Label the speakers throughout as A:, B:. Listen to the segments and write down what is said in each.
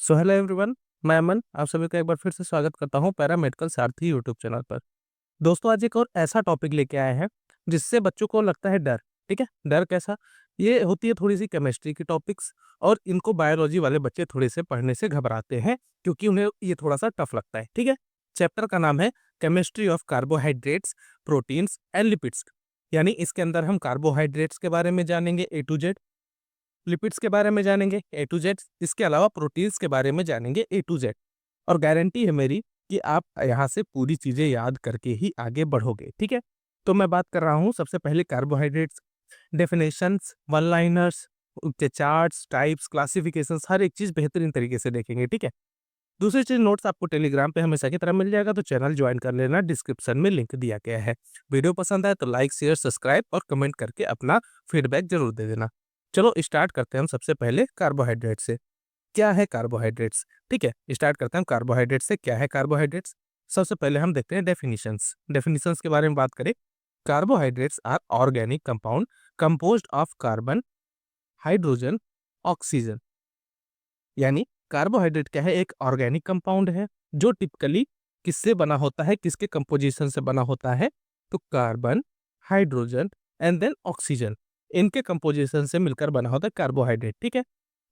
A: So hello everyone, मैं अमन आप सभी का एक बार फिर से स्वागत करता हूं पैरामेडिकल सारथी यूट्यूब चैनल पर। दोस्तों, आज एक और ऐसा टॉपिक लेके आए हैं जिससे बच्चों को लगता है डर। ठीक है, डर कैसा? ये होती है थोड़ी सी केमिस्ट्री की टॉपिक्स, और इनको बायोलॉजी वाले बच्चे थोड़े से पढ़ने से घबराते हैं क्योंकि उन्हें ये थोड़ा सा टफ लगता है। ठीक है, चैप्टर का नाम है chemistry of carbohydrates, proteins and lipids. यानी इसके अंदर हम कार्बोहाइड्रेट्स के बारे में जानेंगे ए टू जेड, लिपिड्स के बारे में जानेंगे ए टू जेड, इसके अलावा प्रोटीन्स के बारे में जानेंगे ए टू जेड। और गारंटी है मेरी कि आप यहाँ से पूरी चीजें याद करके ही आगे बढ़ोगे। ठीक है, तो मैं बात कर रहा हूँ सबसे पहले कार्बोहाइड्रेट्स, डेफिनेशंस, वन लाइनर्स, उनके चार्ट्स, टाइप्स, क्लासिफिकेशंस, हर एक चीज बेहतरीन तरीके से देखेंगे। ठीक है, दूसरी चीज, नोट्स आपको टेलीग्राम पे हमेशा की तरह मिल जाएगा, तो चैनल ज्वाइन कर लेना, डिस्क्रिप्शन में लिंक दिया गया है। वीडियो पसंद आए तो लाइक, शेयर, सब्सक्राइब और कमेंट करके अपना फीडबैक जरूर दे देना। चलो स्टार्ट करते हैं हम सबसे पहले कार्बोहाइड्रेट से। क्या है कार्बोहाइड्रेट्स? ठीक है, स्टार्ट करते हैं हम कार्बोहाइड्रेट से। क्या है कार्बोहाइड्रेट्स? सबसे पहले हम देखते हैं डेफिनेशंस। डेफिनेशंस के बारे में बात करें, carbohydrates are organic compound composed of carbon, hydrogen, oxygen. यानी कार्बोहाइड्रेट क्या है? एक ऑर्गेनिक कंपाउंड है जो टिपिकली किससे बना होता है, किसके कंपोजिशन से बना होता है? तो carbon, hydrogen and then oxygen, इनके कंपोजिशन से मिलकर बना होता है कार्बोहाइड्रेट। ठीक है,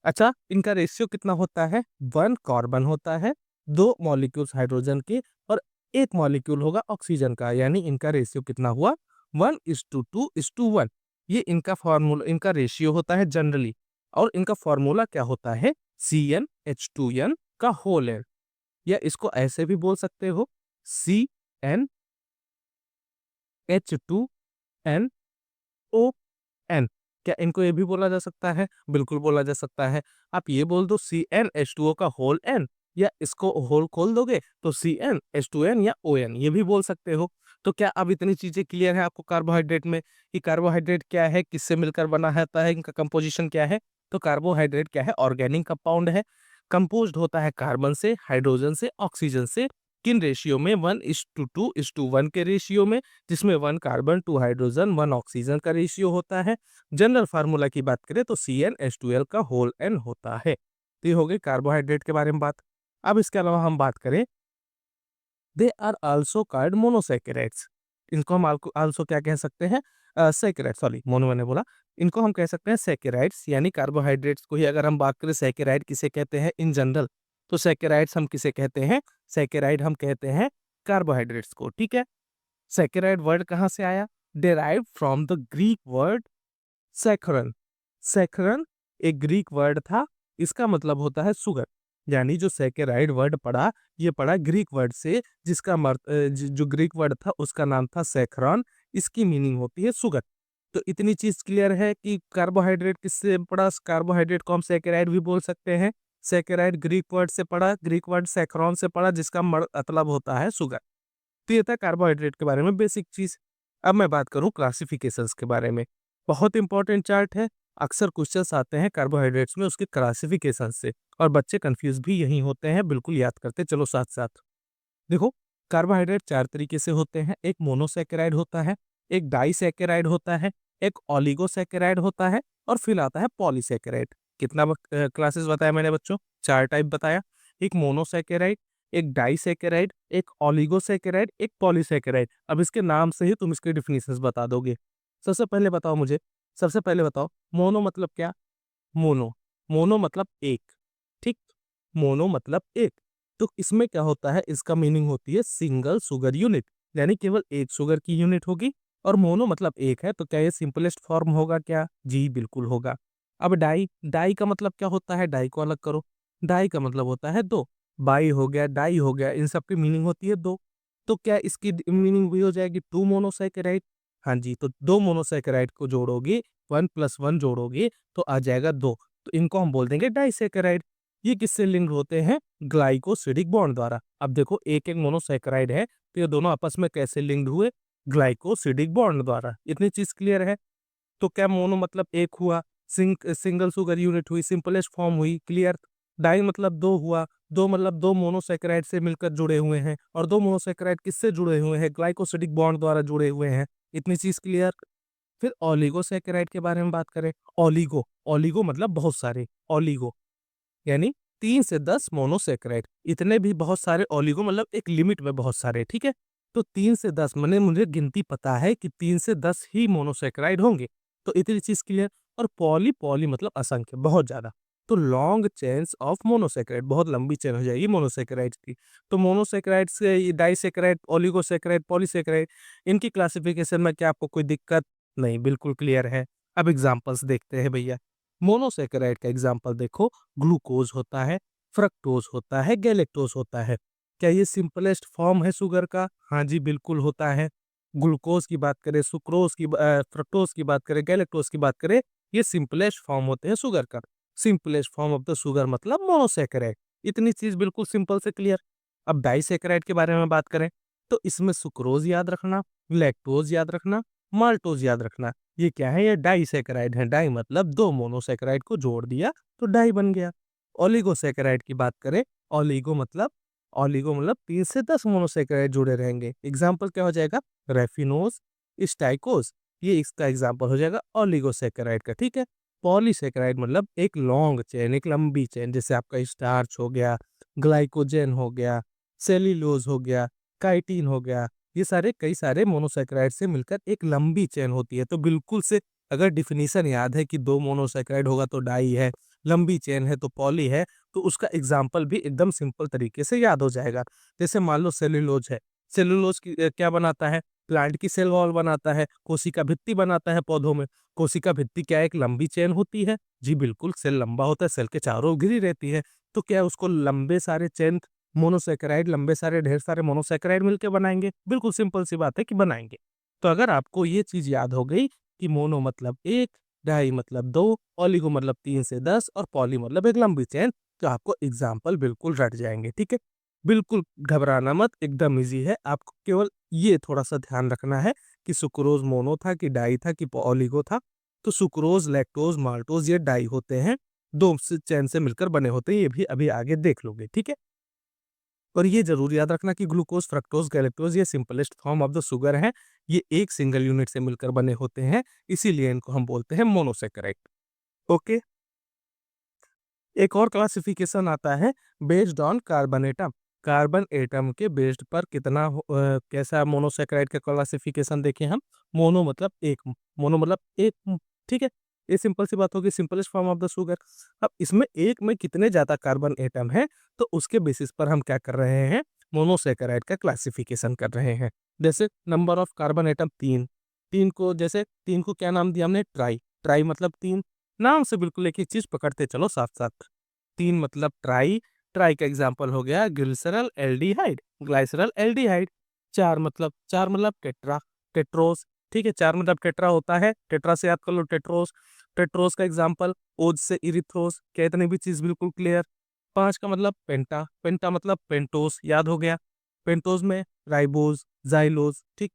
A: अच्छा, इनका रेशियो कितना होता है? 1 कार्बन होता है, 2 मॉलिक्यूल्स हाइड्रोजन के, और 1 मॉलिक्यूल होगा ऑक्सीजन का। यानी इनका रेशियो कितना हुआ? 1:2:1। ये इनका फॉर्मूला, इनका रेशियो होता है जनरली। और इनका फॉर्मूला क्या होता है? CnH2n का होल है, या इसको ऐसे भी बोल सकते हो, CnH2nOn। क्या इनको ये भी बोला जा सकता है? बिल्कुल बोला जा सकता है। आप ये बोल दो CnH2O का होल n, या इसको होल खोल दोगे तो CnH2n या ON, ये भी बोल सकते हो। तो क्या अब इतनी चीजें क्लियर है आपको कार्बोहाइड्रेट में कि कार्बोहाइड्रेट क्या है, किससे मिलकर बना होता है, इनका कंपोजिशन क्या है? तो कार्बोहाइड्रेट क्या है? ऑर्गेनिक कंपाउंड है, कंपोज्ड होता है कार्बन से, हाइड्रोजन से, ऑक्सीजन से। किन रेशियो में? 1:2:1 के रेशियो में, जिसमें 1 कार्बन, 2 हाइड्रोजन, 1 ऑक्सीजन का रेशियो होता है। जनरल फार्मूला की बात करें तो CnH2l का होल n होता है। तो ये हो गई कार्बोहाइड्रेट के बारे में बात। अब इसके अलावा हम बात करें, they are also called monosaccharides. इनको हम आल्सो क्या कह सकते हैं? सैकेराइड, सॉरी मोनो मैंने बोला। इनको हम कह सकते हैं सैकेराइड्स, यानी कार्बोहाइड्रेट्स को ही अगर हम बात करें सैकेराइड किसे कहते हैं इन जनरल, तो सैकेराइड्स हम किसे कहते हैं? सैकेराइड हम कहते हैं कार्बोहाइड्रेट्स को। ठीक है, सैकेराइड वर्ड कहाँ से आया? Derive from the Greek word saccharon. Saccharon एक ग्रीक वर्ड था, इसका मतलब होता है सुगर। यानी जो सैकेराइड वर्ड पढ़ा, ये पढ़ा ग्रीक वर्ड से, जिसका जो ग्रीक वर्ड था उसका नाम था सैकरॉन। इसकी मीनिंग होती है सुगर। तो इतनी चीज क्लियर है कि कार्बोहाइड्रेट किससे पढ़ा, कार्बोहाइड्रेट को हम सैकेराइड भी बोल सकते हैं। सैकेराइड ग्रीक वर्ड से पढ़ा, ग्रीक वर्ड सैकरॉन से पढ़ा, जिसका मतलब होता है सुगर। तो ये था कार्बोहाइड्रेट के बारे में बेसिक चीज। अब मैं बात करूं क्लासिफिकेशंस के बारे में। बहुत इंपॉर्टेंट चार्ट है, अक्सर क्वेश्चंस आते हैं कार्बोहाइड्रेट्स में उसके क्लासिफिकेशन से, और बच्चे कंफ्यूज भी यही होते हैं। बिल्कुल याद करते चलो साथ साथ। देखो, कार्बोहाइड्रेट 4 तरीके से होते हैं। एक मोनोसैकेराइड होता है, एक डाइसैकेराइड होता है, एक ऑलिगोसैकेराइड होता है, और फिर आता है पॉलीसैकेराइड। कितना क्लासेस बताया मैंने बच्चों? 4 टाइप बताया। एक मोनोसैकेराइड, एक डाइसैकेराइड, एक ऑलिगोसैकेराइड, एक पॉलीसैकेराइड। अब इसके नाम से ही तुम इसके डिफिनेशंस बता दोगे। सबसे पहले बताओ मुझे, सबसे पहले बताओ मोनो मतलब क्या? मोनो, मोनो मतलब एक। ठीक, मोनो मतलब एक। तो इसमें क्या होता है? इसका मीनिंग होती है सिंगल शुगर यूनिट, यानी केवल एक शुगर की यूनिट होगी। और मोनो मतलब एक है, तो क्या ये सिंपलेस्ट फॉर्म होगा क्या? जी बिल्कुल होगा। अब डाई, डाई का मतलब क्या होता है? डाई को अलग करो। डाई का मतलब होता है दो। बाई हो गया, डाई हो गया, इन सब की मीनिंग होती है दो। तो क्या इसकी मीनिंग भी हो जाएगी 2 मोनोसैकेराइड? हाँ जी, तो 2 मोनोसैकेराइड को जोड़ोगे, 1+1 जोड़ोगे तो आ जाएगा 2। तो इनको हम बोल देंगे डाइसैकेराइड। ये किससे लिंक होते हैं? ग्लाइकोसिडिक बॉन्ड द्वारा। अब देखो, एक एक मोनोसैकेराइड है, तो ये दोनों आपस में कैसे लिंक्ड हुए? ग्लाइकोसिडिक बॉन्ड द्वारा। इतनी चीज क्लियर है? तो क्या मोनो मतलब एक हुआ, सिंगल शुगर यूनिट हुई, सिंपलेस्ट फॉर्म हुई, क्लियर। डाई मतलब दो हुआ, दो मतलब 2 मोनोसैकेराइड से मिलकर जुड़े हुए हैं, और 2 मोनोसैकेराइड किससे जुड़े हुए हैं? ग्लाइकोसिडिक बॉन्ड द्वारा जुड़े हुए हैं। इतनी चीज क्लियर। फिर ऑलिगोसैकेराइड के बारे में बात करें। ऑलिगो, ऑलिगो मतलब बहुत सारे, ऑलिगो यानी 3 से 10 मोनोसैकेराइड, इतने भी बहुत सारे ओलिगो मतलब एक लिमिट में बहुत सारे, ठीक है? तो 3 से 10 मने मुझे गिनती पता है कि 3 से 10 ही मोनोसैकेराइड होंगे, तो इतनी चीज़ क्लियर। और पॉली, पॉली मतलब असंख्य, बहुत ज़्यादा। तो लॉन्ग चेन्स ऑफ मोनोसैकेराइड, बहुत लंबी चेन हो जाएगी मोनोसैकेराइड्स की। तो मोनोसैकेराइड से ये डाइसैकेराइड, ओलिगोसैकेराइड, पॉलीसैकेराइड, इनकी क्लासिफिकेशन में क्या आपको कोई दिक्कत? नहीं, बिल्कुल क्लियर है। अब एग्ज़ाम्पल्स देखते हैं भैया। मोनोसैकेराइड का एग्ज़ाम्पल देखो, ग्लूकोज़ होता है, फ्रक्टोज़ होता है, गैलेक्टोज़ होता है। क्या ये सिंपलेस्ट फॉर्म है शुगर का? हाँ जी, बिल्कुल होता है। ग्लूकोज़ की बात करें, सुक्रोज़ की फ्रक्टोज़ की बात करें, गैलेक्टोज़ की बात करें, ये सिंपलेस्ट फॉर्म होते हैं शुगर का। Simplest form of the sugar मतलब मोनोसैकेराइड। इतनी चीज़ बिल्कुल सिंपल से क्लियर। अब डाइसैकेराइड के बारे में बात करें, तो इसमें सुक्रोज़ याद रखना, लैक्टोज़ याद रखना, माल्टोज़ याद रखना। ये क्या है? ये डाइसैकेराइड है। डाई मतलब 2 मोनोसैकेराइड को जोड़ दिया तो डाई बन गया। ओलिगोसैकेराइड की बात करें, ओलिगो मतलब 3 से 10 मोनोसैकेराइड जुड़े रहेंगे। एग्ज़ाम्पल क्या हो जाएगा? रैफिनोज़, स्टाइकोज़, ये इसका एग्ज़ाम्पल हो जाएगा ओलिगोसैकेराइड का, ठीक है? पॉलीसैकेराइड मतलब एक लॉन्ग चेन, एक लंबी चेन, जैसे आपका स्टार्च हो गया, ग्लाइकोजेन हो गया, सेल्यूलोज़ हो गया, काइटिन हो गया, ये सारे कई सारे मोनोसैकेराइड से मिलकर एक लंबी चेन होती है। तो बिल्कुल से अगर डेफिनिशन याद है कि 2 मोनोसैकेराइड होगा तो डाई है, लंबी चेन है तो पॉली है, तो उसका एग्ज़ाम्पल भी एकदम सिंपल तरीके से याद हो जाएगा। जैसे मान लो सेल्यूलोज़ है, सेल्यूलोज़ क्या बनाता है? प्लांट की सेल वॉल बनाता है, कोशिका भित्ति बनाता है पौधों में। कोशिका भित्ति क्या एक लंबी चेन होती है? जी बिल्कुल, सेल लंबा होता है, सेल के चारों घिरी रहती है। तो क्या उसको लंबे सारे चेन मोनोसैकेराइड, लंबे सारे ढेर सारे मोनोसैकेराइड मिलके बनाएँगे? बिल्कुल सिंपल सी बात है कि बनाएँगे। तो अगर आपको ये चीज़ याद हो गई कि मोनो मतलब 1, डाई मतलब 2, ओलिगो मतलब 3 से 10 और पॉली मतलब एक लंबी चेन, तो आपको एग्ज़ाम्पल बिल्कुल रट जाएँगे, ठीक है? बिल्कुल घबराना मत, एकदम ईज़ी है। आपको केवल ये थोड़ा-सा ध्यान रखना है कि सुक्रोज़ मोनो था कि डाई था कि ओलिगो था। तो सुक्रोज़, लैक्टोज़, माल्टोज़ ये डाई होते हैं, 2 से चेन से मिलकर बने होते हैं, ये भी अभी आगे देख लोगे, ठीक है? और ये ज़रूर याद रखना कि ग्लूकोज़, फ्रक्टोज़, गैलेक्टोज़ ये simplest form of the sugar हैं। ये एक सिंगल यूनिट से मिलकर बने होते हैं, इसीलिए इनको हम बोलते हैं मोनोसैकेराइड। ओके? एक और क्लासिफिकेशन आता है based on carbon atom. Carbon atom के बेस्ड पर कैसा मोनोसैकेराइड का क्लासिफिकेशन देखें हम। मोनो मतलब एक, मोनो मतलब एक, ठीक है? ये सिंपल सी बात होगी, simplest form of the sugar. अब इसमें एक में कितने ज़्यादा कार्बन एटम हैं, तो उसके बेसिस पर हम क्या कर रहे हैं, मोनोसैकेराइड का क्लासिफिकेशन कर रहे हैं। जैसे नंबर ऑफ कार्बन एटम 3, 3 को जैसे 3 को क्या नाम दिया हमने? ट्राई, ट्राई मतलब 3। नाम से बिल्कुल एक-एक चीज़ पकड़ते चलो साथ-साथ। 3 मतलब ट्राई, ट्राई का एग्ज़ाम्पल हो गया ग्लिसरॉल एल्डिहाइड, ग्लाइसरॉल एल्डिहाइड। 4 मतलब टेट्रा, टेट्रोस, ठीक है? 4 मतलब टेट्रा होता है, टेट्रा से याद कर लो टेट्रोस, टेट्रोस का एग्ज़ाम्पल ओज से इरिथ्रोस, क्या इतनी भी चीज़ बिल्कुल क्लियर? 5 का मतलब पेंटा, पेंटा मतलब पेंटोस, याद हो गया? पेंटोस में राइबोस, ज़ाइलोस, ठीक?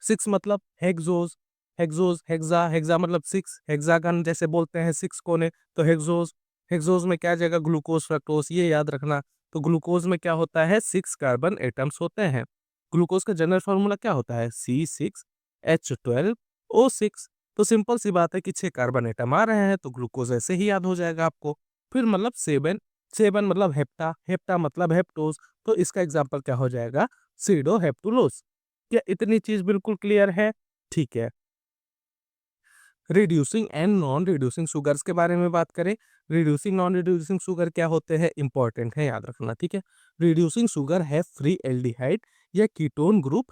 A: 6 मतलब हेक्सोस, हेक्सोस, हेक्सा, हेक्सा मतलब 6, हेक्सागन जैसे बोलते हैं 6 कोने, तो हेक्सोस, हेक्सोस में क्या आ जाएगा? ग्लूकोज़, फ्रक्टोज़, ये याद रखना। तो ग्लूकोज़ में क्या होता है? 6 कार्बन एटम्स होते हैं। ग्लूकोज़ का जनरल फ़ॉर्मूला क्या होता है? C6H12O6। तो सिंपल सी बात है कि 6 कार्बन एटम आ रहे हैं, तो ग्लूकोज़ ऐसे ही याद हो जाएगा आपको। फिर मतलब 7, 7 मतलब हेप्टा, हेप्टा मतलब हेप्टोज़, तो इसका एग्ज़ाम्पल क्या हो जाएगा? सीडोहेप्टुलोज़। क्या इतनी चीज़ बिल्कुल क्लियर है? ठीक है। Reducing and non reducing sugars के बारे में बात करें। रिड्यूसिंग नॉन रिड्यूसिंग शुगर क्या होते हैं? इंपॉर्टेंट है, याद रखना, ठीक है? रिड्यूसिंग शुगर है फ्री एल्डिहाइड या ketone group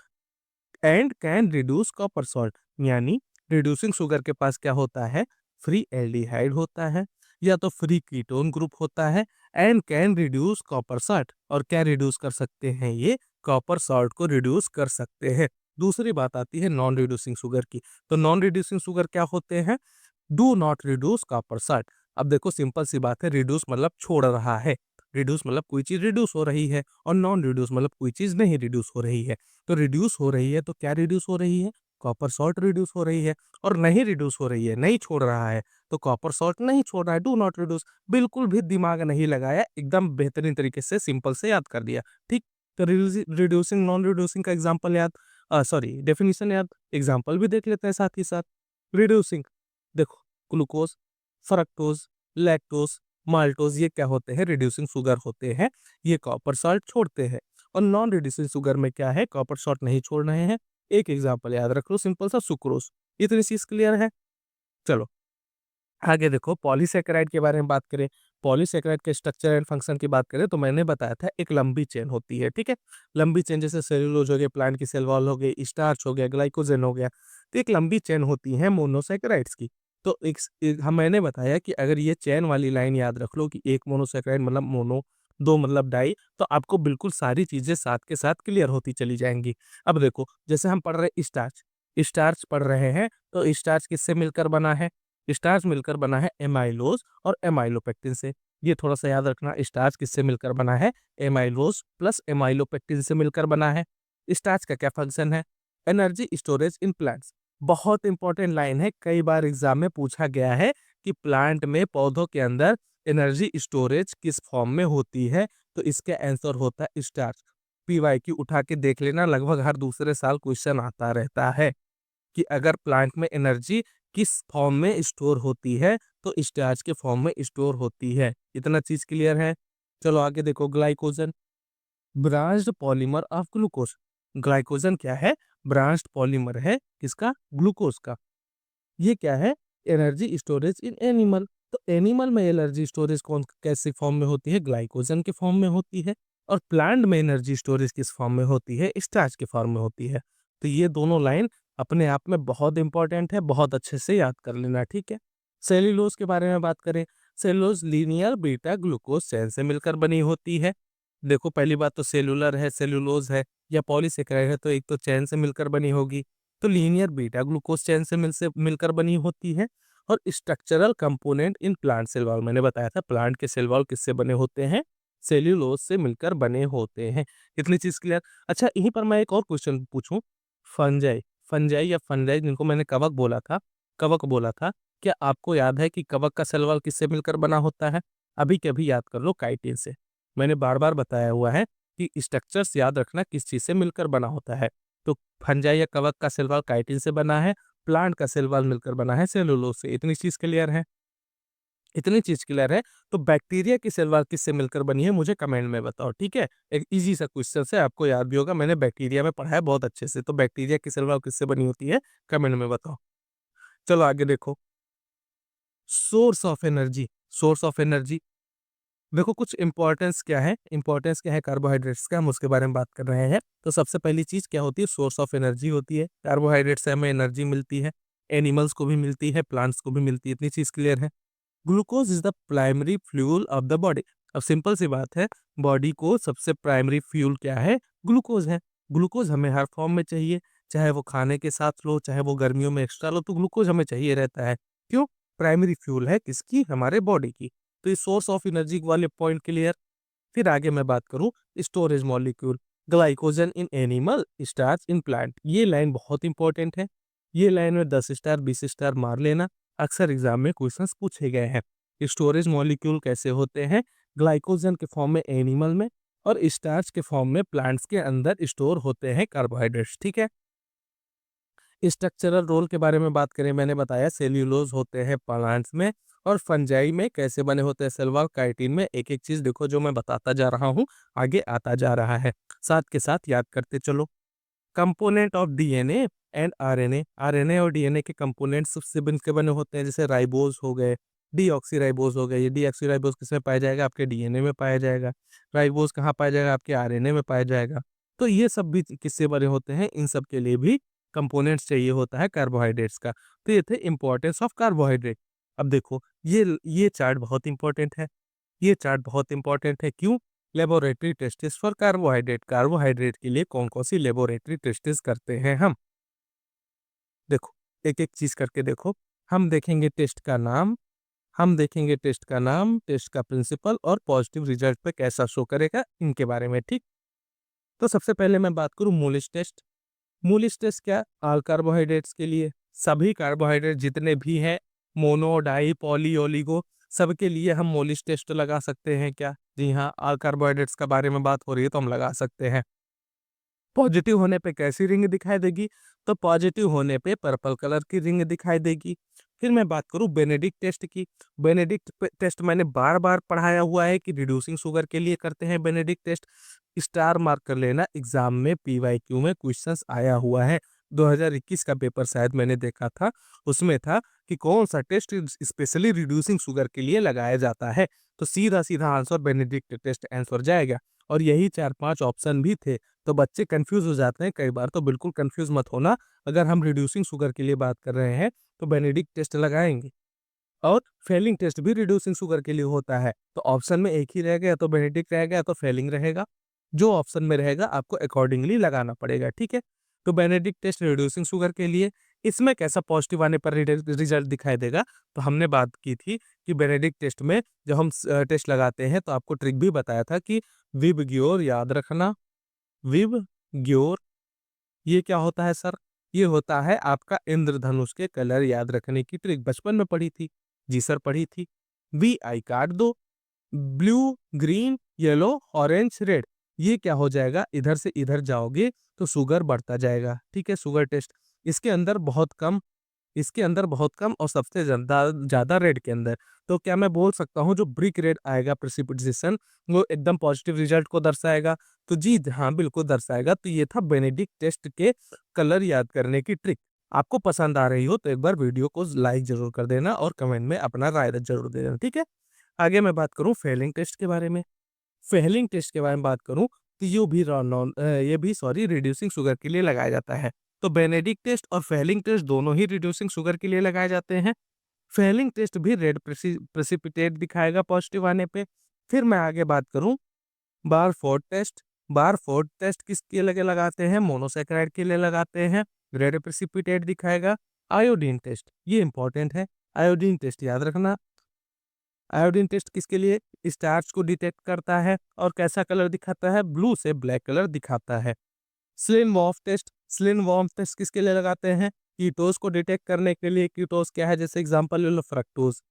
A: and can reduce copper salt. यानी रिड्यूसिंग शुगर के पास क्या होता है? फ्री एल्डिहाइड होता है या तो फ्री कीटोन ग्रुप होता है and can reduce copper salt, और क्या रिड्यूस कर सकते हैं? ये कॉपर सॉल्ट को रिड्यूस कर सकते हैं। दूसरी बात आती है नॉन रिड्यूसिंग शुगर की। तो नॉन रिड्यूसिंग शुगर क्या होते हैं? Do not reduce copper salt. अब देखो सिंपल सी बात है, रिड्यूस मतलब छोड़ रहा है, रिड्यूस मतलब कोई चीज रिड्यूस हो रही है, और नॉन रिड्यूस मतलब कोई चीज नहीं रिड्यूस हो रही है। तो रिड्यूस हो रही है तो क्या रिड्यूस हो रही है? कॉपर सॉल्ट रिड्यूस हो रही है। और नहीं रिड्यूस हो रही है, नहीं छोड़ रहा है, तो कॉपर सॉल्ट नहीं छोड़ रहा है, डू नॉट रिड्यूस। बिल्कुल भी दिमाग नहीं लगाया, एकदम बेहतरीन तरीके से सिंपल से याद कर दिया, ठीक? तो रिड्यूसिंग नॉन रिड्यूसिंग का एग्जाम्पल याद, सॉरी डेफिनेशन याद, एग्जाम्पल भी देख लेते हैं साथ ही साथ। रिड्यूसिंग देखो, ग्लूकोज, फ्रक्टोज, लैक्टोज, माल्टोज ये क्या होते हैं? रिड्यूसिंग शुगर होते हैं, ये कॉपर सॉल्ट छोड़ते हैं। और नॉन रिड्यूसिंग शुगर में क्या है? कॉपर सॉल्ट नहीं छोड़ रहे हैं। एक एग्जांपल याद रख लो सिंपल सा, सुक्रोज। इतनी चीज क्लियर है? चलो आगे देखो, पॉलीसैकेराइड के बारे में बात करें। पॉलीसैकेराइड के स्ट्रक्चर एंड फंक्शन की बात करें तो मैंने बताया था एक लंबी चेन होती है, ठीक है? लंबी चेन जैसे सेलुलोज हो गया, प्लांट की सेल वॉल हो गई, स्टार्च हो गया, ग्लाइकोजन हो गया। तो एक लंबी चेन होती है मोनोसैकेराइड्स की। तो हम मैंने बताया कि अगर ये चेन वाली लाइन याद रख लो कि एक मोनोसैकेराइड मतलब मोनो, दो मतलब डाई, तो आपको बिल्कुल सारी चीजें साथ के साथ क्लियर होती चली जाएंगी। अब देखो, जैसे हम पढ़ रहे स्टार्च, स्टार्च पढ़ रहे हैं, तो स्टार्च किससे मिलकर बना है? स्टार्च मिलकर बना है एमाइलोज और एमाइलोपेक्टिन से। ये थोड़ा सा याद रखना, स्टार्च किससे मिलकर बना है? एमाइलोज प्लस एमाइलोपेक्टिन से मिलकर बना है। स्टार्च का क्या फंक्शन है? Energy storage in plants. बहुत इंपॉर्टेंट लाइन है, कई बार एग्जाम में पूछा गया है कि प्लांट में, पौधों के अंदर एनर्जी स्टोरेज किस फॉर्म में होती है? तो इसका आंसर होता है स्टार्च। पीवाईक्यू उठा के देख लेना, लगभग हर दूसरे साल क्वेश्चन आता रहता है कि अगर प्लांट में एनर्जी किस फॉर्म में स्टोर होती है, तो स्टार्च के फॉर्म में स्टोर होती है। इतना चीज क्लियर है? चलो आगे देखो, glycogen, branched polymer of glucose. Glycogen क्या है? ब्रांच्ड पॉलीमर है किसका? ग्लूकोज का। ये क्या है? Energy storage in animal. तो एनिमल में एनर्जी स्टोरेज कौन कैसे फॉर्म में होती है? ग्लाइकोजन के फॉर्म में होती है। और प्लांट में एनर्जी स्टोरेज किस फॉर्म में होती है? स्टार्च के फॉर्म में होती है। तो ये दोनों लाइन अपने आप में बहुत इंपॉर्टेंट है, बहुत अच्छे से याद कर लेना, ठीक है? सेल्यूलोज के बारे में बात करें, cellulose linear beta glucose chain से मिलकर बनी होती है। देखो पहली बात तो सेलुलर है, सेल्यूलोज है या पॉलीसेकेराइड है, तो एक तो चैन से मिलकर बनी होगी, तो लीनियर बीटा ग्लूकोज चैन से मिलकर बनी होती है। और structural component in plant cell wall, मैंने बताया था प्लांट के सेल वॉल किससे बने होते हैं? सेल्यूलोज से मिलकर बने होते हैं। इतनी चीज क्लियर? अच्छा, यहीं पर मैं एक और क्वेश्चन पूछूं। फंजाई, फंजाई या फंजाई जिनको मैंने कवक बोला था, कवक बोला था, क्या आपको याद है कि कवक का सेल वॉल किससे मिलकर बना होता है? अभी के अभी याद कर लो, काइटिन से। मैंने बार बार बताया हुआ है कि स्ट्रक्चर्स याद रखना किस चीज से मिलकर बना होता है। तो फंजाई या कवक का सेल वॉल काइटिन से बना है, प्लांट का सेल वॉल मिलकर बना है सेलुलोज से। इतनी चीज क्लियर है? इतनी चीज क्लियर है? तो बैक्टीरिया की सेल वॉल किससे मिलकर बनी है, मुझे कमेंट में बताओ, ठीक है? एक इजी सा क्वेश्चन है, आपको याद भी होगा, मैंने बैक्टीरिया में पढ़ा है बहुत अच्छे से। तो बैक्टीरिया की सेल वॉल किससे बनी होती है? कमेंट में बताओ। चलो आगे देखो, source of energy, source of energy. देखो कुछ इंपॉर्टेंस क्या है, इंपॉर्टेंस क्या है कार्बोहाइड्रेट्स का, हम उसके बारे में बात कर रहे हैं। तो सबसे पहली चीज क्या होती है? सोर्स ऑफ एनर्जी होती है। कार्बोहाइड्रेट से हमें एनर्जी मिलती है, एनिमल्स को भी मिलती है, प्लांट्स को भी मिलती है। इतनी चीज क्लियर है? Glucose is the primary fuel of the body. अब सिंपल सी बात है, बॉडी को सबसे प्राइमरी फ्यूल क्या है? ग्लूकोज है। ग्लूकोज हमें हर फॉर्म में चाहिए, चाहे वो खाने के साथ लो, चाहे वो गर्मियों में एक्स्ट्रा लो, तो ग्लूकोज हमें चाहिए रहता है। क्यों? प्राइमरी फ्यूल है किसकी? हमारे बॉडी की। तो ये सोर्स ऑफ एनर्जी वाले पॉइंट क्लियर। फिर आगे मैं बात करूं, storage molecule, glycogen in animal, starch in plant. ये लाइन बहुत इंपॉर्टेंट है। ये लाइन में 10 स्टार 20 स्टार मार लेना, अक्सर एग्जाम में क्वेश्चंस पूछे गए हैं। स्टोरेज मॉलिक्यूल कैसे होते हैं? ग्लाइकोजन के फॉर्म में एनिमल में, और स्टार्च के फॉर्म में प्लांट्स के अंदर स्टोर होते हैं कार्बोहाइड्रेट्स, ठीक है? स्ट्रक्चरल रोल के बारे में बात करें, मैंने बताया सेल्यूलोज होते हैं प्लांट्स में, और फंजाई में कैसे बने होते हैं सेल वॉल, काइटिन में। एक एक चीज देखो जो मैं बताता जा रहा हूँ, आगे आता जा रहा है, साथ के साथ याद करते चलो। Component of DNA and RNA, RNA और डीएनए के कंपोनेंट सबसे बनके बने होते हैं, जैसे राइबोज हो गए, डीऑक्सीराइबोज हो गए। ये डीऑक्सीराइबोज किसमें पाया जाएगा? आपके डीएनए में पाया जाएगा। राइबोज कहाँ पाया जाएगा? आपके आरएनए में पाया जाएगा। तो ये सब भी किससे बने होते हैं? इन सब के लिए भी कंपोनेंट्स चाहिए होता है कार्बोहाइड्रेट्स का। तो ये थे इंपॉर्टेंस ऑफ कार्बोहाइड्रेट। अब देखो, ये चार्ट बहुत इंपॉर्टेंट है, ये चार्ट बहुत इंपॉर्टेंट है। क्यों? Laboratory testis for carbohydrate, carbohydrate के लिए कौन कौन सी लेबोरेटरी टेस्टिस करते हैं हम? देखो, एक एक चीज करके देखो। हम देखेंगे टेस्ट का नाम, हम देखेंगे टेस्ट का नाम, टेस्ट का प्रिंसिपल, और पॉजिटिव रिजल्ट पे कैसा शो करेगा, इनके बारे में, ठीक? तो सबसे पहले मैं बात करूं मूलिश टेस्ट। मूलिश टेस्ट क्या? ऑल कार्बोहाइड्रेट्स के लिए, सभी कार्बोहाइड्रेट जितने भी हैं, मोनो डाई पॉली ओलिगो, सबके लिए हम मोलिश टेस्ट लगा सकते हैं क्या? जी हाँ, ऑल कार्बोहाइड्रेट्स का बारे में बात हो रही है तो हम लगा सकते हैं। पॉजिटिव होने पे कैसी रिंग दिखाई देगी? तो पॉजिटिव होने पे पर्पल कलर की रिंग दिखाई देगी। फिर मैं बात करूँ बेनेडिक्ट टेस्ट की। टेस्ट मैंने बार-बार पढ़ाया हुआ है कि रिड्यूसिंग शुगर के लिए करते हैं बेनेडिक्ट टेस्ट। स्टार मार्क कर लेना, एग्ज़ाम में पीवाईक्यू में क्वेश्चंस आया हुआ है। 2021 का पेपर शायद मैंने देखा था, उसमें था कि कौन-सा टेस्ट स्पेशली रिड्यूसिंग शुगर के लिए लगाया जाता है। तो सीधा-सीधा आंसर बेनेडिक्ट टेस्ट आंसर जाएगा और यही 4-5 ऑप्शन भी थे। तो बच्चे कन्फ्यूज़ हो जाते हैं कई बार, तो बिल्कुल कन्फ्यूज़ मत होना। अगर हम रिड्यूसिंग शुगर के लिए बात कर रहे हैं, तो बेनेडिक्ट टेस्ट लगाएँगे। और फेलिंग टेस्ट भी रिड्यूसिंग शुगर के लिए होता है। तो ऑप्शन में एक ही रह गया, या तो बेनेडिक्ट रह गया, या तो फेलिंग रहेगा। जो ऑप्शन में रहेगा आपको अकॉर्डिंगली लगाना पड़ेगा, ठीक है? तो बेनेडिक्ट टेस्ट रिड्यूसिंग शुगर के लिए, इसमें कैसा पॉजिटिव आने पर रिजल्ट दिखाई देगा? तो हमने बात की थी कि बेनेडिक्ट टेस्ट में जब हम टेस्ट लगाते हैं तो आपको ट्रिक भी बताया था कि विबग्योर याद रखना। विबग्योर ये क्या होता है सर? ये होता है आपका इंद्रधनुष के कलर याद रखने की ट्रिक, बचपन में पढ़ी थी। जी सर, पढ़ी थी। वी आई काट दो, blue, green, yellow, orange, red. ये क्या हो जाएगा? इधर से इधर जाओगे तो शुगर बढ़ता जाएगा, ठीक है? शुगर टेस्ट इसके अंदर बहुत कम, इसके अंदर बहुत कम और सबसे ज़्यादा रेड के अंदर। तो क्या मैं बोल सकता हूँ जो ब्रिक रेड आएगा प्रेसिपिटेशन, वो एकदम पॉजिटिव रिजल्ट को दर्शाएगा? तो जी हाँ, बिल्कुल दर्शाएगा। तो ये था बेनेडिक्ट टेस्ट के कलर याद करने की ट्रिक। आपको पसंद आ रही हो तो एक बार वीडियो को लाइक ज़रूर कर देना और कमेंट में अपना राय ज़रूर दे देना, ठीक है? आगे मैं बात करूँ फेलिंग टेस्ट के बारे में। फेलिंग टेस्ट के बारे में बात करूँ तो ये भी सॉरी रिड्यूसिंग शुगर के लिए लगाया जाता है। तो बेनेडिक्ट टेस्ट और फेलिंग टेस्ट दोनों ही रिड्यूसिंग शुगर के लिए लगाए जाते हैं। फेलिंग टेस्ट भी रेड प्रेसिपिटेट दिखाएगा पॉजिटिव आने पे। फिर मैं आगे बात करूँ बारफोर्ड टेस्ट। बारफोर्ड टेस्ट किसके लिए लगाते हैं? मोनोसैकेराइड के लिए लगाते हैं। रेड प्रेसिपिटेट दिखाएगा। आयोडीन टेस्ट ये इंपॉर्टेंट है। आयोडीन टेस्ट याद रखना। आयोडीन टेस्ट किसके लिए? स्टार्च को डिटेक्ट करता है और कैसा कलर दिखाता है? ब्लू से ब्लैक कलर दिखाता है। स्लिनवॉर्फ टेस्ट, स्लिनवॉर्फ टेस्ट किसके लिए लगाते हैं? कीटोज़ को डिटेक्ट करने के लिए। कीटोज़ क्या है? जैसे एग्जांपल ले लो फ्रक्टोज़।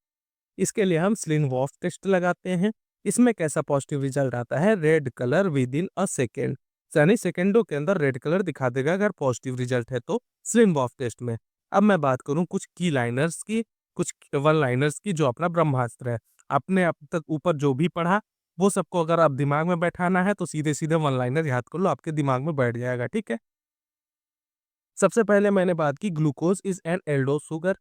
A: इसके लिए हम स्लिनवॉर्फ टेस्ट लगाते हैं। इसमें कैसा पॉजिटिव रिजल्ट आता है? Red colour within a second, यानी सेकेंडों के अंदर रेड कलर दिखा देगा अगर पॉजिटिव रिजल्ट है तो स्लिनवॉर्फ टेस्ट में। अब मैं बात करूँ कुछ की लाइनर्स की, कुछ वन लाइनर्स की जो अपना ब्रह्मास्त्र है। आपने अब तक ऊपर जो भी पढ़ा वो सबको अगर आप दिमाग में बैठाना है तो सीधे-सीधे वन लाइनर याद कर लो, आपके दिमाग में बैठ जाएगा, ठीक है? सबसे पहले मैंने बात की glucose is an aldose sugar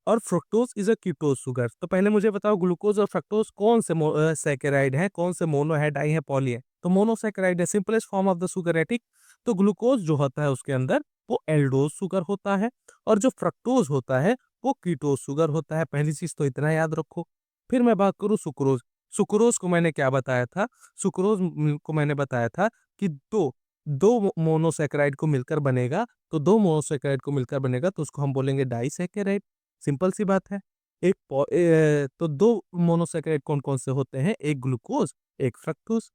A: और fructose is a ketose sugar. तो पहले मुझे बताओ ग्लूकोज और फ्रक्टोज कौन से सैकेराइड हैं, कौन से मोनो है, डाई है, पॉली है? तो मोनोसैकेराइड है, simplest form of the sugar है, ठीक? तो ग्लूकोज जो होता है उसके अंदर वो एल्डोज शुगर होता है और जो फ्रक्टोज होता है वो कीटोज शुगर होता है। पहली चीज़ तो इतना याद रखो। फिर मैं बात करूँ सुक्रोज। सुक्रोज को मैंने क्या बताया था? सुक्रोज को मैंने बताया था कि 2 मोनोसैकेराइड को मिलकर बनेगा, तो 2 मोनोसैकेराइड को मिलकर बनेगा तो उसको हम बोलेंगे डाइसैकेराइड। सिंपल सी बात है। तो 2 मोनोसैकेराइड कौन-कौन से होते हैं? एक ग्लूकोज, एक फ्रक्टोज।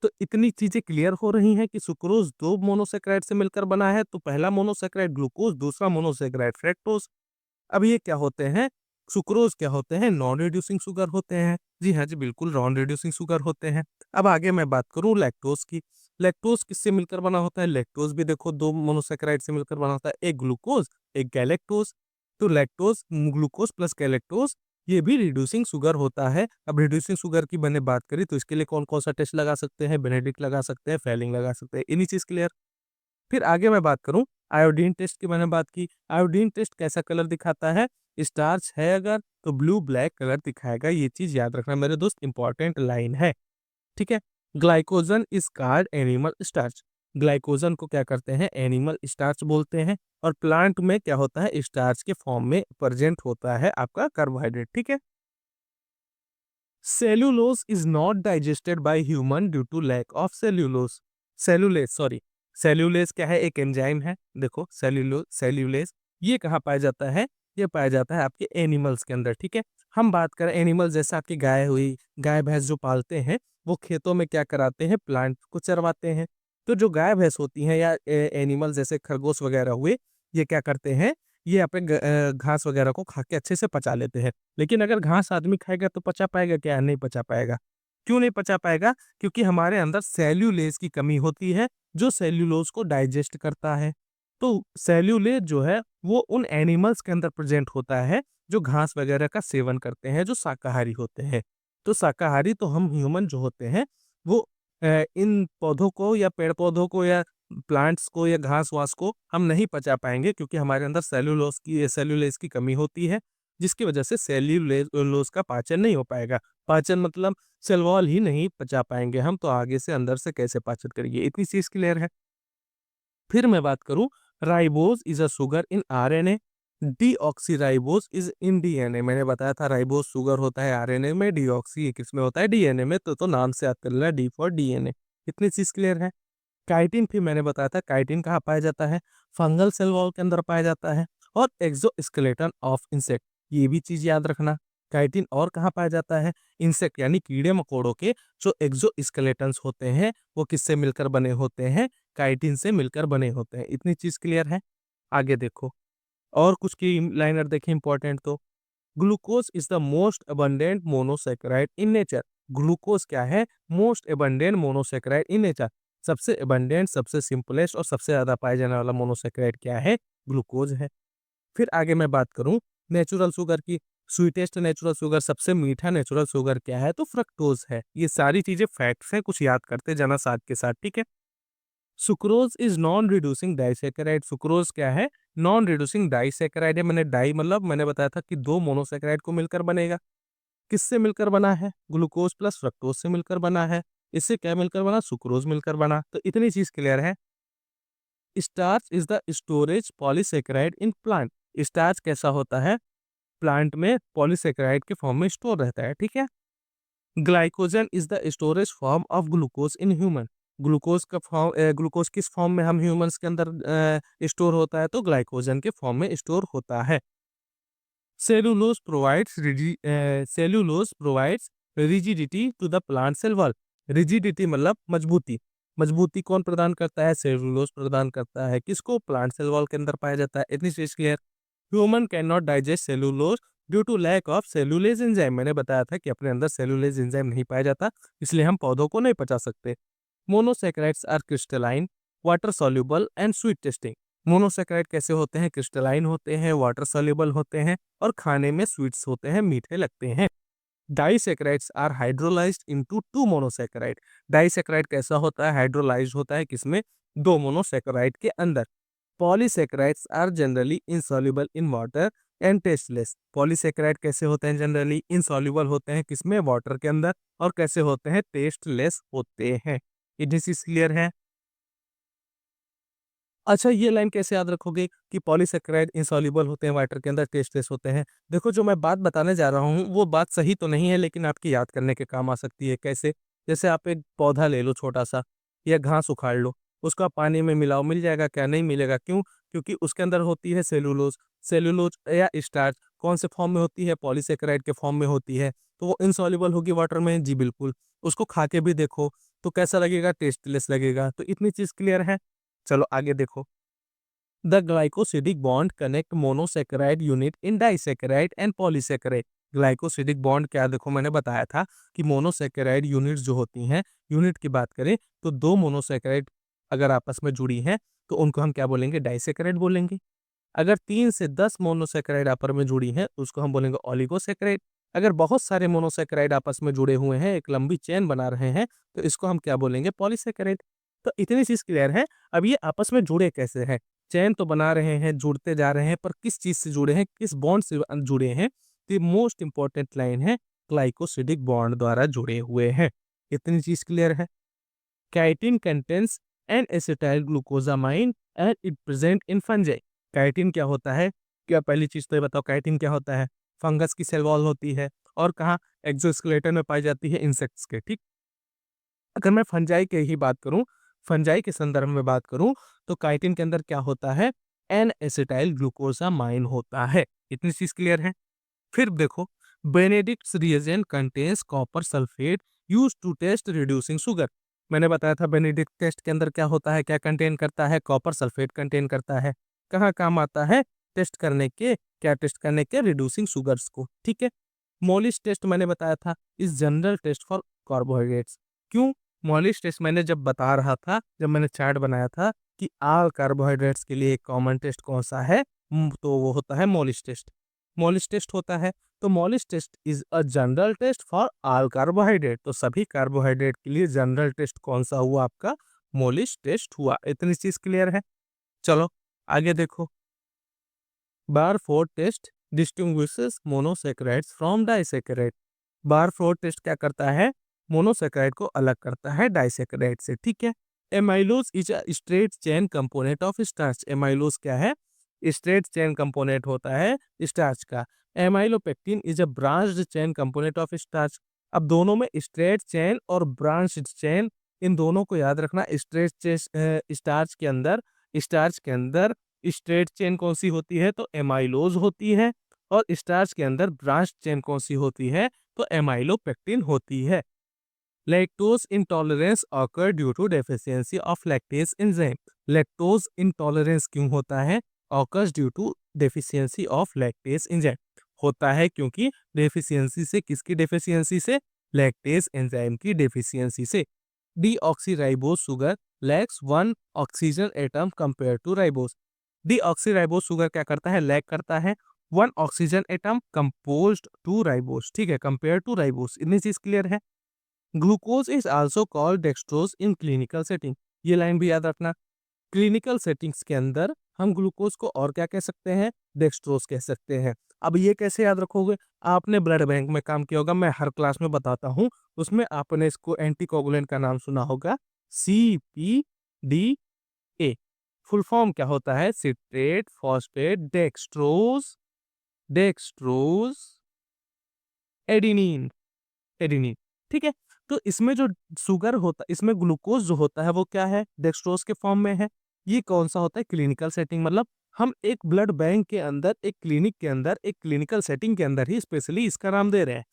A: तो इतनी चीज़ें क्लियर हो रही हैं कि सुक्रोज 2 मोनोसैकेराइड से मिलकर बना है, तो पहला मोनोसैकेराइड ग्लूकोज, दूसरा मोनोसैकेराइड फ्रक्टोज। अब ये क्या होते हैं? सुक्रोज क्या होते हैं? नॉन रिड्यूसिंग शुगर होते हैं। जी हाँ जी, बिल्कुल नॉन रिड्यूसिंग शुगर होते हैं। अब आगे मैं बात करूँ लैक्टोज़ की। लैक्टोज़ किससे मिलकर बना होता है? लैक्टोज़ भी देखो 2 मोनोसैकेराइड से मिलकर बना होता है, एक ग्लूकोज, एक गैलेक्टोज़। तो लैक्टोज़, ग्लूकोज प्लस गैलेक्टोज़ ये भी रिड्यूसिंग शुगर होता है। अब रिड्यूसिंग शुगर की मैंने बात करी तो इसके लिए कौन-कौन सा टेस्ट लगा सकते हैं? बेनेडिक्ट लगा सकते हैं, फेलिंग लगा सकते हैं। इतनी चीज़ क्लियर? फिर आगे मैं बात करूँ आयोडीन टेस्ट की मैंने बात की। आयोडीन टेस्ट कैसा कलर दिखाता है? स्टार्च है अगर तो ब्लू ब्लैक कलर दिखाएगा। ये चीज़ याद रखना मेरे दोस्त, इंपॉर्टेंट लाइन है, ठीक है? Glycogen is called animal starch. Glycogen को क्या करते हैं? एनिमल स्टार्च बोलते हैं और प्लांट में क्या होता है? स्टार्च के फॉर्म में प्रेज़ेंट होता है आपका कार्बोहाइड्रेट, ठीक है? Cellulose is not digested by human due to lack of cellulose. Cellulase क्या है? एक एंजाइम है। देखो सेल्यूलेज ये कहाँ पाया जाता है? ये पाया जाता है आपके एनिमल्स के अंदर, ठीक है? हम बात करें एनिमल जैसे आपकी गाय हुई, गाय भैंस जो पालते हैं वो खेतों में क्या कराते हैं? प्लांट को चरवाते हैं। तो जो गाय भैंस होती हैं या एनिमल जैसे खरगोश वगैरह हुए, ये क्या करते हैं? ये अपने घास वगैरह को खा के अच्छे से पचा लेते हैं। लेकिन अगर घास आदमी खाएगा तो पचा पाएगा क्या? नहीं पचा पाएगा। क्यों नहीं पचा पाएगा? क्योंकि हमारे अंदर सेल्यूलेज की कमी होती है, जो सेल्यूलोज को डाइजेस्ट करता है। तो सेल्यूलेज जो है वो उन एनिमल्स के अंदर प्रेज़ेंट होता है जो घास वगैरह का सेवन करते हैं, जो शाकाहारी होते हैं। तो शाकाहारी तो हम ह्यूमन जो होते हैं, वो इन पौधों को या पेड़-पौधों को या प्लांट्स को या घास-वास को हम नहीं पचा पाएँगे, क्योंकि हमारे अंदर सेल्यूलोज़ की कमी होती है, जिसकी वजह से सेल्यूलोज़ का पाचन नहीं हो पाएगा। पाचन मतलब सेल वॉल ही नहीं पचा पाएँगे हम, तो आगे से अंदर से कैसे पाचन करेंगे? इतनी चीज़ क्लियर है। फिर मैं बात करूँ, ribose is a sugar in RNA, deoxyribose is in DNA. मैंने बताया था राइबोज़ शुगर होता है आरएनए में, डीऑक्सी किसमें होता है? डीएनए में, तो नाम से याद कर लेना, डी फॉर डीएनए। इतनी चीज़ क्लियर है। काइटिन फिर मैंने बताया था, काइटिन कहाँ पाया जाता है? फंगल सेल वॉल के अंदर पाया जाता है। और एक्सोस्केलेटन ऑफ इंसेक्ट, ये भी चीज़ याद रखना। काइटिन और कहाँ पाया जाता है? इंसेक्ट यानी कीड़े-मकोड़ों के जो एक्सोस्केलेटन्स होते हैं, वो किससे मिलकर बने होते हैं? काइटिन से मिलकर बने होते हैं। इतनी चीज़ क्लियर है? आगे देखो, और कुछ की लाइनर देखें इंपॉर्टेंट तो। Glucose is the most abundant monosaccharide in nature. Glucose क्या है? Most abundant monosaccharide in nature. सबसे अबंडेंट, सबसे सिंपलेस्ट और सबसे ज्यादा पाया जाने वाला मोनोसेकेराइड क्या है? ग्लूकोज है। फिर आगे मैं बात करूं नेचुरल शुगर की, स्वीटेस्ट नेचुरल शुगर, सबसे मीठा नेचुरल शुगर क्या है? तो फ्रक्टोज है। ये सारी चीजें फैक्ट्स हैं, कुछ याद करते जाना साथ के साथ, ठीक है। Sucrose is non reducing disaccharide. Sucrose क्या है? नॉन रिड्यूसिंग डाइसेकेराइड है। मैंने डाई मतलब मैंने बताया था कि दो मोनोसेकेराइड को मिलकर बनेगा। किससे मिलकर बना है? ग्लूकोज प्लस फ्रक्टोज से मिलकर बना है। इससे क्या मिलकर बना? सुक्रोज मिलकर बना। तो इतनी चीज क्लियर है। Starch is the storage polysaccharide in plant. Starch कैसा होता है? प्लांट में पॉलीसेकेराइड के फॉर्म में स्टोर रहता है, ठीक है। Glycogen is the storage form of glucose in human. Glucose किस फॉर्म में हम ह्यूमंस के अंदर स्टोर होता है? तो ग्लाइकोजन के फॉर्म में स्टोर होता है। Cellulose provides rigidity to the plant cell wall. Rigidity मतलब मजबूती। मजबूती कौन प्रदान करता है? सेलुलोज प्रदान करता है। किसको? प्लांट सेल वॉल के अंदर पाया जाता है। इतनी चीज clear. Human can not digest cellulose due to lack of cellulase enzyme. मैंने बताया था कि अपने अंदर सेलुलेज एंजाइम नहीं पाया जाता, इसलिए हम पौधों को नहीं पचा सकते। Monosaccharides are crystalline, water soluble and sweet tasting. Monosaccharide कैसे होते हैं? क्रिस्टलाइन होते हैं, वाटर सॉल्युबल होते हैं और खाने में स्वीट्स होते हैं, मीठे लगते हैं। Disaccharides are hydrolysed into two monosaccharide. Disaccharide कैसा होता है? हाइड्रोलाइज्ड होता है किसमें? दो मोनोसैकेराइड के अंदर। Polysaccharides are generally insoluble in water and tasteless. Polysaccharide कैसे होते हैं? जनरली इनसॉल्युबल होते हैं किसमें? वाटर के अंदर। और कैसे होते हैं? टेस्टलेस होते हैं। ये चीज क्लियर है। अच्छा, ये लाइन कैसे याद रखोगे कि पॉलीसैकेराइड इनसॉल्युबल होते हैं वाटर के अंदर, टेस्टलेस होते हैं? देखो, जो मैं बात बताने जा रहा हूँ वो बात सही तो नहीं है, लेकिन आपकी याद करने के काम आ सकती है। कैसे? जैसे आप एक पौधा ले लो छोटा सा, या घास उखाड़ लो, उसको आप पानी में मिलाओ, मिल जाएगा क्या? नहीं मिलेगा। क्यों? क्योंकि उसके अंदर होती है सेलुलोज। सेलुलोज या स्टार्च कौन से फॉर्म में होती है? पॉलीसैकेराइड के फॉर्म में होती है। तो वो इनसॉल्युबल होगी वाटर में? जी बिल्कुल। उसको खा के भी देखो तो कैसा लगेगा? टेस्टलेस लगेगा। तो इतनी चीज क्लियर है। चलो आगे देखो। The glycosidic bond connect monosaccharide unit in disaccharide and polysaccharide. Glycosidic bond क्या? देखो, मैंने बताया था कि मोनोसेकेराइड यूनिट्स जो होती हैं, यूनिट की बात करें तो दो मोनोसेकेराइड अगर आपस में जुड़ी हैं तो उनको हम क्या बोलेंगे? डाइसेकेराइड बोलेंगे। अगर 3 से 10 मोनोसेकेराइड आपस में जुड़ी हैं तो उसको हम बोलेंगे ओलिगोसेकेराइड। अगर बहुत सारे मोनोसेकेराइड आपस में जुड़े हुए हैं, एक लंबी चेन बना रहे हैं, तो इसको हम क्या बोलेंगे? पॉलीसेकेराइड। तो इतनी चीज क्लियर है। अब ये आपस में जुड़े कैसे हैं? चेन तो बना रहे हैं, जुड़ते जा रहे हैं, पर किस चीज से जुड़े हैं, किस बॉन्ड से जुड़े हैं? तो मोस्ट इंपॉर्टेंट लाइन है, ग्लाइकोसिडिक बॉन्ड द्वारा जुड़े हुए हैं। इतनी चीज क्लियर है। Chitin contains an acetyl glucosamine and it present in fungi। Chitin क्या होता है? क्या पहली चीज तो ये बताओ, काइटिन क्या होता है? फंगस की सेल वॉल होती है। और कहाँ? एक्सोस्केलेटन में पाई जाती है, इंसेक्ट्स के, ठीक। अगर मैं फंजाई की ही बात करूं, फंजाई के संदर्भ में बात करूं, तो काइटिन के अंदर क्या होता है? एन एसिटाइल ग्लूकोसामाइन होता है। इतनी चीज क्लियर है। फिर देखो, Benedict's reagent contains copper sulphate use to test reducing sugar. मैंने बताया था बेनेडिक्ट टेस्ट के अंदर क्या होता है, क्या कंटेन करता है? कॉपर सल्फेट कंटेन करता है। कहाँ काम आता है? टेस्ट करने के, क्या टेस्ट करने के? रिड्यूसिंग शुगर्स को, ठीक है। मोलिस टेस्ट मैंने बताया था इस जनरल टेस्ट फॉर कार्बोहाइड्रेट्स। क्यों? मोलिस टेस्ट मैंने जब बता रहा था, जब मैंने चार्ट बनाया था कि आल कार्बोहाइड्रेट्स के लिए एक कॉमन टेस्ट कौन सा है, तो वो होता है मोलिस टेस्ट। मॉलिस टेस्ट होता है। तो Molisch test is a general test for all carbohydrate. तो सभी कार्बोहाइड्रेट के लिए जनरल टेस्ट कौन सा हुआ आपका? मॉलिस टेस्ट हुआ। इतनी चीज क्लियर है। चलो आगे देखो। Barfoed test distinguishes monosaccharides from disaccharide. Barfoed test क्या करता है? मोनोसैकेराइड को अलग करता है डाइसैकेराइड से, ठीक है। Amylose is a straight chain component of starch. Amylose क्या है? स्ट्रेट चेन कंपोनेंट होता है स्टार्च का। Amylopectin is a branched chain component of starch. अब दोनों में स्ट्रेट चेन और ब्रांच्ड चेन, इन दोनों को याद रखना। स्टार्च के अंदर स्ट्रेट चेन कौन सी होती है? तो एमाइलोज होती है। और स्टार्च के अंदर ब्रांच चेन कौन सी होती है? तो एमाइलोपेक्टिन होती है। Lactose intolerance occur due to deficiency of lactase enzyme. Lactose intolerance क्यों होता है? Occurs due to deficiency of lactase enzyme. होता है क्योंकि डेफिशिएंसी से, किसकी डेफिशिएंसी से? लैक्टेज एंजाइम की डेफिशिएंसी से। Deoxyribose sugar lacks one oxygen atom compare to ribose. Deoxyribose sugar क्या करता है? लैक करता है one oxygen atom composed to ribose, ठीक है, कंपेयर टू राइबोज। इतनी चीज क्लियर है। Glucose is also called dextrose in clinical setting. ये लाइन भी याद रखना। क्लिनिकल सेटिंग्स के अंदर हम ग्लूकोज को और क्या कह सकते हैं? डेक्सट्रोज कह सकते हैं। अब ये कैसे याद रखोगे? आपने ब्लड बैंक में काम किया होगा, मैं हर क्लास में बताता हूँ। उसमें आपने इसको एंटीकोगुलेंट का नाम सुना होगा, CPDA। फुल फॉर्म क्या होता है? Citrate phosphate dextrose, dextrose adenine, adenine, ठीक है। तो इसमें जो शुगर होता है, इसमें ग्लूकोज जो होता है वो क्या है? डेक्सट्रोज के फॉर्म में है। ये कौन सा होता है? Clinical setting. मतलब हम एक ब्लड बैंक के अंदर, एक क्लिनिक के अंदर, एक क्लिनिकल सेटिंग के अंदर ही स्पेशली इसका नाम दे रहे हैं।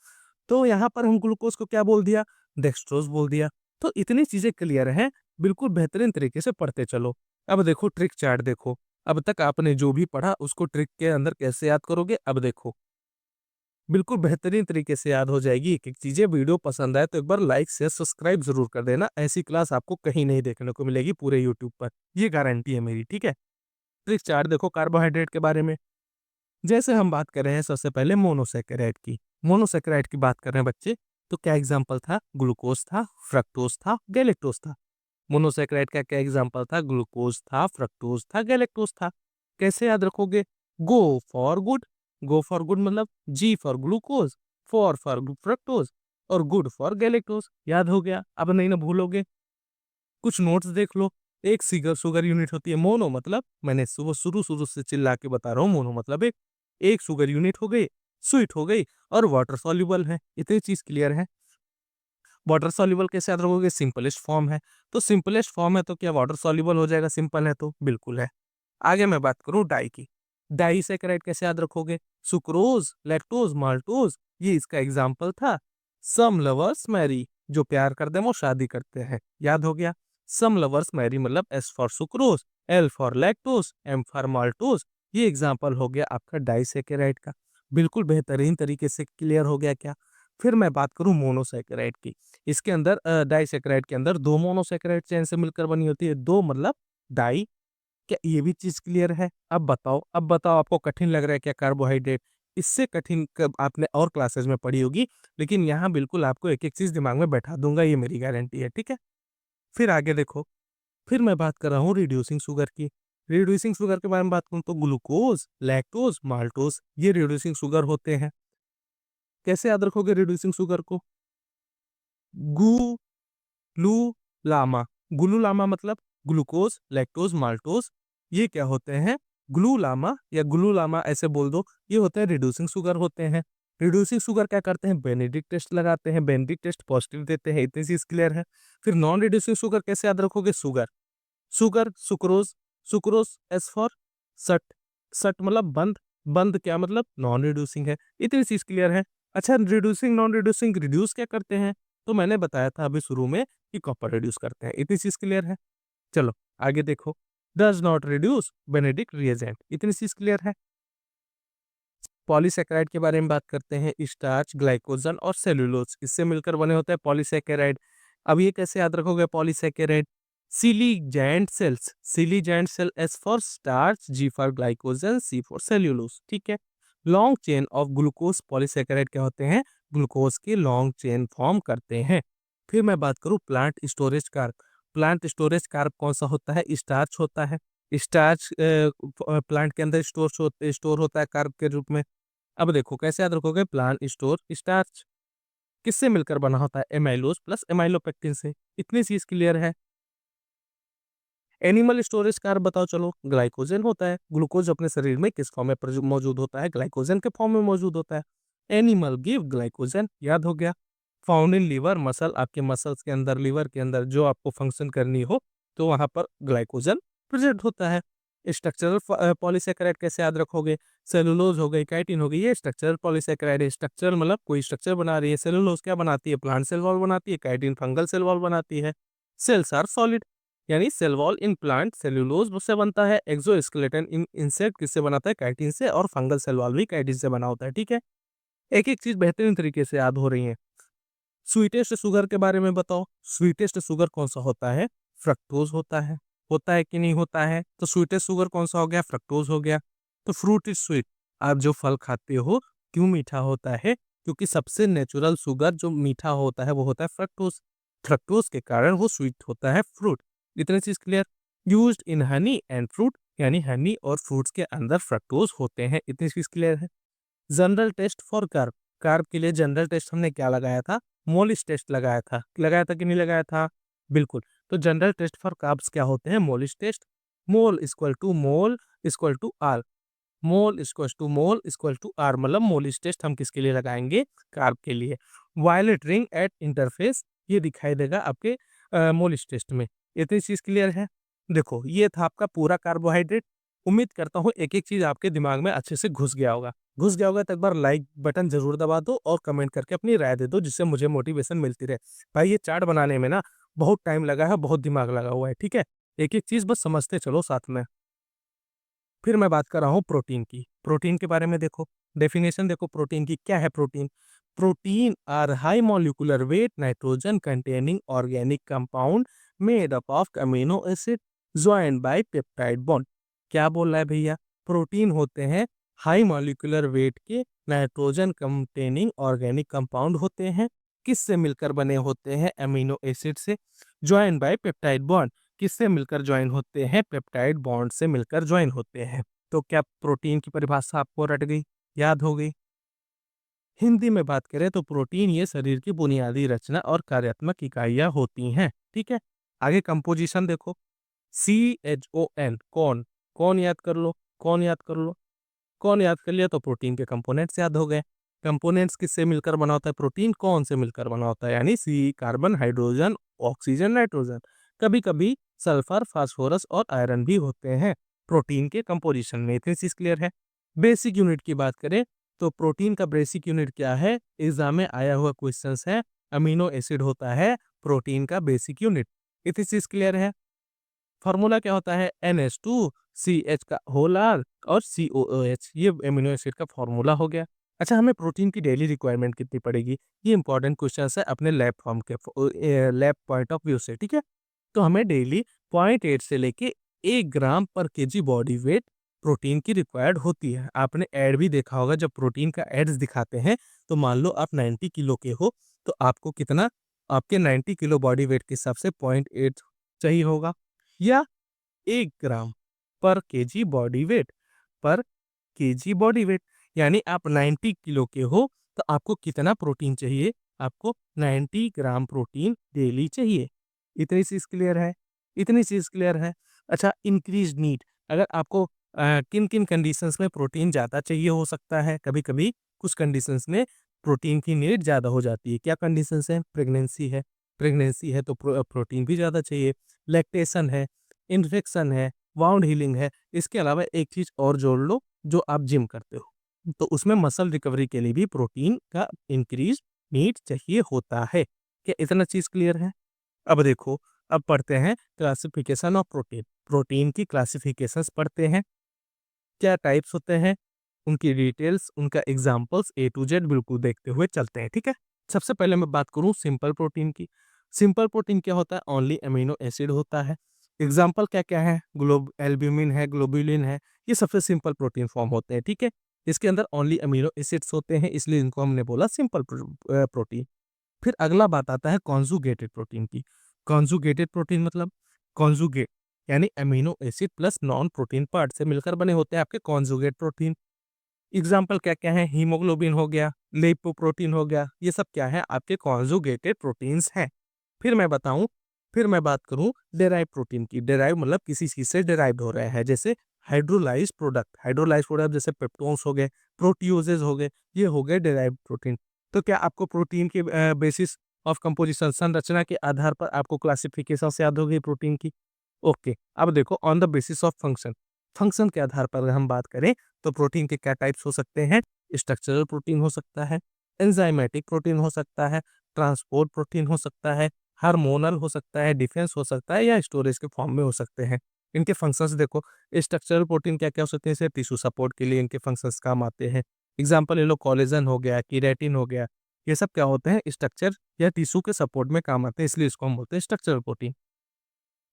A: तो यहाँ पर हम ग्लूकोज को क्या बोल दिया? डेक्सट्रोज बोल दिया। तो इतनी चीजें क्लियर हैं, बिल्कुल बेहतरीन तरीके से पढ़ते चलो। अब देखो ट्रिक चार्ट देखो। अब तक आपने जो भी पढ़ा उसको ट्रिक के अंदर कैसे याद करोगे? अब देखो, बिल्कुल बेहतरीन तरीके से याद हो जाएगी एक एक चीजें। वीडियो पसंद आए तो एक बार लाइक शेयर सब्सक्राइब जरूर कर देना। ऐसी क्लास आपको कहीं नहीं देखने को मिलेगी पूरे यूट्यूब पर, ये गारंटी है मेरी, ठीक है। ट्रिक चार्ट देखो कार्बोहाइड्रेट के बारे में। जैसे हम बात कर रहे हैं सबसे पहले मोनोसैकेराइड की। मोनोसैकेराइड की बात कर रहे हैं बच्चे, तो क्या एग्जाम्पल था? ग्लूकोज था, फ्रक्टोज था, गैलेक्टोज था। मोनोसैकेराइड का क्या एग्जाम्पल था? ग्लूकोज था, फ्रक्टोज था, गैलेक्टोज था। कैसे याद रखोगे? Go for good. Go for good मतलब जी फॉर ग्लूकोज, फॉर फ्रक्टोज, और गुड फॉर गैलेक्टोज। याद हो गया? अब नहीं ना भूलोगे। कुछ नोट्स देख लो। एक सिगर शुगर यूनिट होती है। मोनो मतलब, मैंने सुबह शुरू शुरू से चिल्ला के बता रहा हूँ, मोनो मतलब एक शुगर यूनिट हो गई, स्वीट हो गई, और वाटर सॉल्युबल है। इतनी चीज क्लियर है। वाटर सॉल्युबल कैसे याद रखोगे? सिंपलेस्ट फॉर्म है। तो सिंपलेस्ट फॉर्म है तो क्या वाटर सॉल्युबल हो जाएगा? सिंपल है तो बिल्कुल है। आगे मैं बात करूं डाई की। डाइसैकेराइड कैसे याद रखोगे? सुक्रोज, लैक्टोज, माल्टोज, ये इसका एग्जाम्पल था। सम लवर्स मैरी, जो प्यार करते हैं वो शादी करते हैं। याद हो गया? सम लवर्स मैरी मतलब S for sucrose, L for lactose, M for maltose. ये एग्जाम्पल हो गया आपका डाइसैकेराइड का। बिल्कुल बेहतरीन तरीके से क्लियर हो गया क्या? फिर मैं बात करूं मोनोसैकेराइड की। इसके अंदर डाइसैकेराइड के अंदर दो मोनोसैकेराइड चेन से मिलकर बनी होती है। दो मतलब डाई। क्या ये भी चीज क्लियर है? अब बताओ, अब बताओ, आपको कठिन लग रहा है क्या कार्बोहाइड्रेट? इससे कठिन कब आपने और क्लासेस में पढ़ी होगी, लेकिन यहाँ बिल्कुल आपको एक एक चीज दिमाग में बैठा दूंगा, ये मेरी गारंटी है, ठीक है। फिर आगे देखो। फिर मैं बात कर रहा हूँ रिड्यूसिंग शुगर की। रिड्यूसिंग शुगर के बारे में बात करूँ तो ग्लूकोज, लैक्टोज, माल्टोज, ये रिड्यूसिंग शुगर होते हैं। कैसे याद रखोगे रिड्यूसिंग शुगर को? ग्लूलामा। ग्लूलामा मतलब ग्लूकोज, लैक्टोज, माल्टोज, ये क्या होते हैं? ग्लूलामा, या ग्लूलामा ऐसे बोल दो। ये होते हैं रिड्यूसिंग शुगर होते हैं। रिड्यूसिंग शुगर क्या करते हैं? बेनेडिक्ट टेस्ट लगाते हैं, बेनेडिक्ट टेस्ट पॉजिटिव देते हैं। इतनी चीज क्लियर है। फिर नॉन रिड्यूसिंग शुगर कैसे याद रखोगे? Sugar, sugar, sucrose, sucrose S for सट, सट मतलब बंद, बंद क्या मतलब? नॉन रिड्यूसिंग है। इतनी चीज क्लियर है। अच्छा, रिड्यूसिंग नॉन रिड्यूसिंग रिड्यूस क्या करते हैं? तो मैंने बताया था अभी शुरू में कि कॉपर रिड्यूस करते हैं। इतनी चीज क्लियर है। चलो आगे देखो। Does not reduce Benedict reagent, इतनी चीज क्लियर है। पॉलीसैकेराइड के बारे में बात करते हैं। स्टार्च, ग्लाइकोजन और सेलुलोज, इससे मिलकर बने होते हैं पॉलीसैकेराइड। अब ये कैसे याद रखोगे polysaccharide? Silly joint cells, silly joint cell, S for starch, G for glycogen, C for cellulose, ठीक है। Long chain of glucose polysaccharide क्या होते हैं? ग्लूकोज की लॉन्ग चेन फॉर्म करते हैं। फिर मैं बात करूं plant storage carb. Plant storage carb कौन सा होता है? स्टार्च होता है। स्टार्च प्लांट के अंदर स्टोर होता है कार्ब के रूप में। अब देखो कैसे याद रखोगे? प्लांट स्टोर स्टार्च किससे मिलकर बना होता है? एमाइलोज प्लस एमाइलोपेक्टिन से। इतनी चीज क्लियर है। एनिमल स्टोरेज कार्ब बताओ चलो। ग्लाइकोजन होता है। ग्लूकोज अपने शरीर में किस फॉर्म में मौजूद होता है? ग्लाइकोजन के फॉर्म में मौजूद होता है। एनिमल गिव ग्लाइकोजन, याद हो गया। फाउंड इन लीवर मसल, आपके मसल्स के अंदर, लीवर के अंदर जो आपको फंक्शन करनी हो तो वहां पर ग्लाइकोजन प्रेजेंट होता है। स्ट्रक्चरल पॉलीसेकेराइड कैसे याद रखोगे? सेलुलोज हो गई, काइटिन हो गई, ये स्ट्रक्चरल पॉलीसेकेराइड है। स्ट्रक्चरल मतलब कोई स्ट्रक्चर बना रही है। सेलुलोज क्या बनाती है? प्लांट सेल वॉल बनाती है। काइटिन फंगल सेल वॉल बनाती है। सेल्स आर सॉलिड, यानी cell wall in plant cellulose से बनता है। एक्सोस्केलेटन इन इंसेक्ट किससे बनाता है? काइटिन से। और फंगल सेल वॉल भी काइटिन से बना होता है। ठीक है, एक एक चीज बेहतरीन तरीके से याद हो रही है। स्वीटेस्ट शुगर के बारे में बताओ। स्वीटेस्ट शुगर कौन सा होता है? फ्रक्टोज होता है कि नहीं होता है? तो स्वीटेस्ट शुगर कौन सा हो गया? फ्रक्टोज हो गया। तो फ्रूट इज स्वीट, आप जो फल खाते हो क्यों मीठा होता है? क्योंकि सबसे नेचुरल शुगर जो मीठा होता है वो होता है फ्रक्टोज। फ्रक्टोज के कारण वो स्वीट होता है फ्रूट। इतनी चीज clear. Used in honey and fruit, यानी हनी और फ्रूट्स के अंदर फ्रक्टोज होते हैं। इतनी चीज क्लियर है। General test for carb. Carb के लिए जनरल टेस्ट हमने क्या लगाया था? मोलिस टेस्ट लगाया था कि नहीं लगाया था? बिल्कुल। तो जनरल टेस्ट फॉर कार्ब्स क्या होते हैं? Molisch test. Mol equal to R. Mol equal to R, मतलब मोलिस टेस्ट हम किसके लिए लगाएंगे? कार्ब के लिए। वायलेट रिंग एट इंटरफेस, ये दिखाई देगा आपके मोलिस टेस्ट में। इतनी चीज क्लियर है। देखो ये था आपका पूरा कार्बोहाइड्रेट। उम्मीद करता हूँ एक एक चीज आपके दिमाग में अच्छे से घुस गया होगा। तो एक बार लाइक बटन जरूर दबा दो और कमेंट करके अपनी राय दे दो, जिससे मुझे मोटिवेशन मिलती रहे। भाई ये चार्ट बनाने में ना बहुत टाइम लगा है, बहुत दिमाग लगा हुआ है। ठीक है, एक एक चीज बस समझते चलो साथ में। फिर मैं बात कर रहा हूँ प्रोटीन की। प्रोटीन के बारे में देखो, डेफिनेशन देखो प्रोटीन की। क्या है protein? Protein are high molecular weight nitrogen containing organic compound made up of amino acid joined by peptide bond. क्या बोल रहा है भैया? प्रोटीन होते हैं हाई मॉलिक्यूलर वेट के नाइट्रोजन कंटेनिंग ऑर्गेनिक कंपाउंड होते हैं। किससे मिलकर बने होते हैं? अमीनो एसिड से। ज्वाइंड बाय पेप्टाइड बॉन्ड, किससे मिलकर ज्वाइन होते हैं? पेप्टाइड बॉन्ड से मिलकर ज्वाइन होते हैं। तो क्या प्रोटीन की परिभाषा आपको रट गई, याद हो गई? हिंदी में बात करें तो प्रोटीन ये शरीर की बुनियादी रचना और कार्यात्मक इकाइयां होती हैं। ठीक है, आगे कंपोजिशन देखो। CHON, कौन? कौन याद कर लो, कौन याद कर लो। कौन याद कर लिया तो प्रोटीन के कंपोनेंट्स याद हो गए। कंपोनेंट्स किससे मिलकर बना होता है? प्रोटीन कौन से मिलकर बना होता है? यानी सी, कार्बन, हाइड्रोजन, ऑक्सीजन, नाइट्रोजन। कभी कभी सल्फर, फास्फोरस और आयरन भी होते हैं प्रोटीन के कंपोजिशन में। इतनी चीज क्लियर है। बेसिक यूनिट की बात करें तो प्रोटीन का बेसिक यूनिट क्या है? एग्जाम में आया हुआ क्वेश्चन है। अमीनो एसिड होता है प्रोटीन का बेसिक यूनिट। इतनी चीज क्लियर है। फॉर्मूला क्या होता है? NH2CH का होल आर और COOH, ये एमिनो एसिड का फॉर्मूला हो गया। अच्छा, हमें प्रोटीन की डेली रिक्वायरमेंट कितनी पड़ेगी? ये इंपॉर्टेंट क्वेश्चन है अपने लैब फॉर्म के लैब पॉइंट ऑफ व्यू से। ठीक है, तो हमें डेली 0.8 से लेके 1 ग्राम पर केजी बॉडी वेट प्रोटीन की रिक्वायर्ड होती है। आपने ऐड भी देखा होगा, जब प्रोटीन का एड्स दिखाते हैं तो मान लो आप 90 किलो के हो तो आपको कितना, आपके 90 किलो बॉडी वेट के हिसाब से 0.8 चाहिए होगा, या 1 ग्राम पर केजी बॉडी वेट, पर केजी बॉडी वेट। यानी आप 90 किलो के हो तो आपको कितना प्रोटीन चाहिए? आपको 90 ग्राम प्रोटीन डेली चाहिए। इतनी चीज क्लियर है। इतनी चीज क्लियर है। अच्छा, इंक्रीज नीड, अगर आपको किन किन कंडीशंस में प्रोटीन ज़्यादा चाहिए हो सकता है? कभी कभी कुछ कंडीशंस में प्रोटीन की नीड ज़्यादा हो जाती है। क्या कंडीशंस है? प्रेगनेंसी है तो प्रोटीन भी ज़्यादा चाहिए। लैक्टेशन है, इन्फेक्शन है, वाउंड हीलिंग है। इसके अलावा एक चीज और जोड़ लो, जो आप जिम करते हो तो उसमें मसल रिकवरी के लिए भी प्रोटीन का इंक्रीज नीड चाहिए होता है। क्या इतना चीज क्लियर है? अब देखो, अब पढ़ते हैं क्लासिफिकेशन ऑफ प्रोटीन। प्रोटीन की क्लासिफिकेशंस पढ़ते हैं। क्या टाइप्स होते हैं, उनकी डिटेल्स, उनका एग्जांपल्स A to Z बिल्कुल देखते हुए चलते हैं। ठीक है, सबसे पहले मैं बात करूं सिंपल प्रोटीन की। सिंपल प्रोटीन क्या होता है? ओनली अमीनो एसिड होता है। एग्जाम्पल क्या क्या है? एल्ब्यूमिन है, ग्लोबुलिन है, ये सबसे सिंपल प्रोटीन फॉर्म होते हैं। ठीक है, इसके अंदर ओनली अमीनो एसिड्स होते हैं, इसलिए इनको हमने बोला सिंपल प्रोटीन। फिर अगला बात आता है कॉन्जुगेटेड प्रोटीन की। कॉन्जुगेटेड प्रोटीन मतलब कॉन्जुगेट यानी amino acid plus non protein part से मिलकर बने होते हैं आपके कॉन्जुगेट प्रोटीन। एग्जाम्पल क्या-क्या है? हीमोग्लोबिन हो गया, लिपोप्रोटीन हो गया, ये सब क्या है? आपके कॉन्जुगेटेड प्रोटीन्स हैं। फिर मैं बताऊँ फिर मैं बात करूँ डेराइव प्रोटीन की। डेराइव मतलब किसी चीज़ से डेराइव्ड हो रहे हैं, जैसे हाइड्रोलाइज़ प्रोडक्ट जैसे पेप्टोन्स हो गए, प्रोटियोजेज़ हो गए, ये हो गए डेराइव्ड प्रोटीन। तो क्या आपको प्रोटीन के बेसिस ऑफ कंपोजिशन संरचना के आधार पर आपको क्लासिफिकेशंस याद हो गई प्रोटीन की? ओके, अब देखो on the basis of function, function के आधार पर अगर हम बात करें तो प्रोटीन के क्या टाइप्स हो सकते हैं? स्ट्रक्चरल प्रोटीन हो सकता है, एंजाइमेटिक प्रोटीन हो सकता है, ट्रांसपोर्ट प्रोटीन हो सकता है, हार्मोनल हो सकता है, डिफेंस हो सकता है या स्टोरेज के फॉर्म में हो सकते हैं। इनके फंक्शंस देखो, स्ट्रक्चरल प्रोटीन क्या-क्या हो सकते हैं? जैसे टिश्यू सपोर्ट के लिए इनके फंक्शंस काम आते हैं। एग्जाम्पल ले लो, कोलेजन हो गया, केराटिन हो गया, ये सब क्या होते हैं? स्ट्रक्चर या टिश्यू के सपोर्ट में काम आते हैं, इसलिए इसको हम बोलते हैं स्ट्रक्चरल प्रोटीन।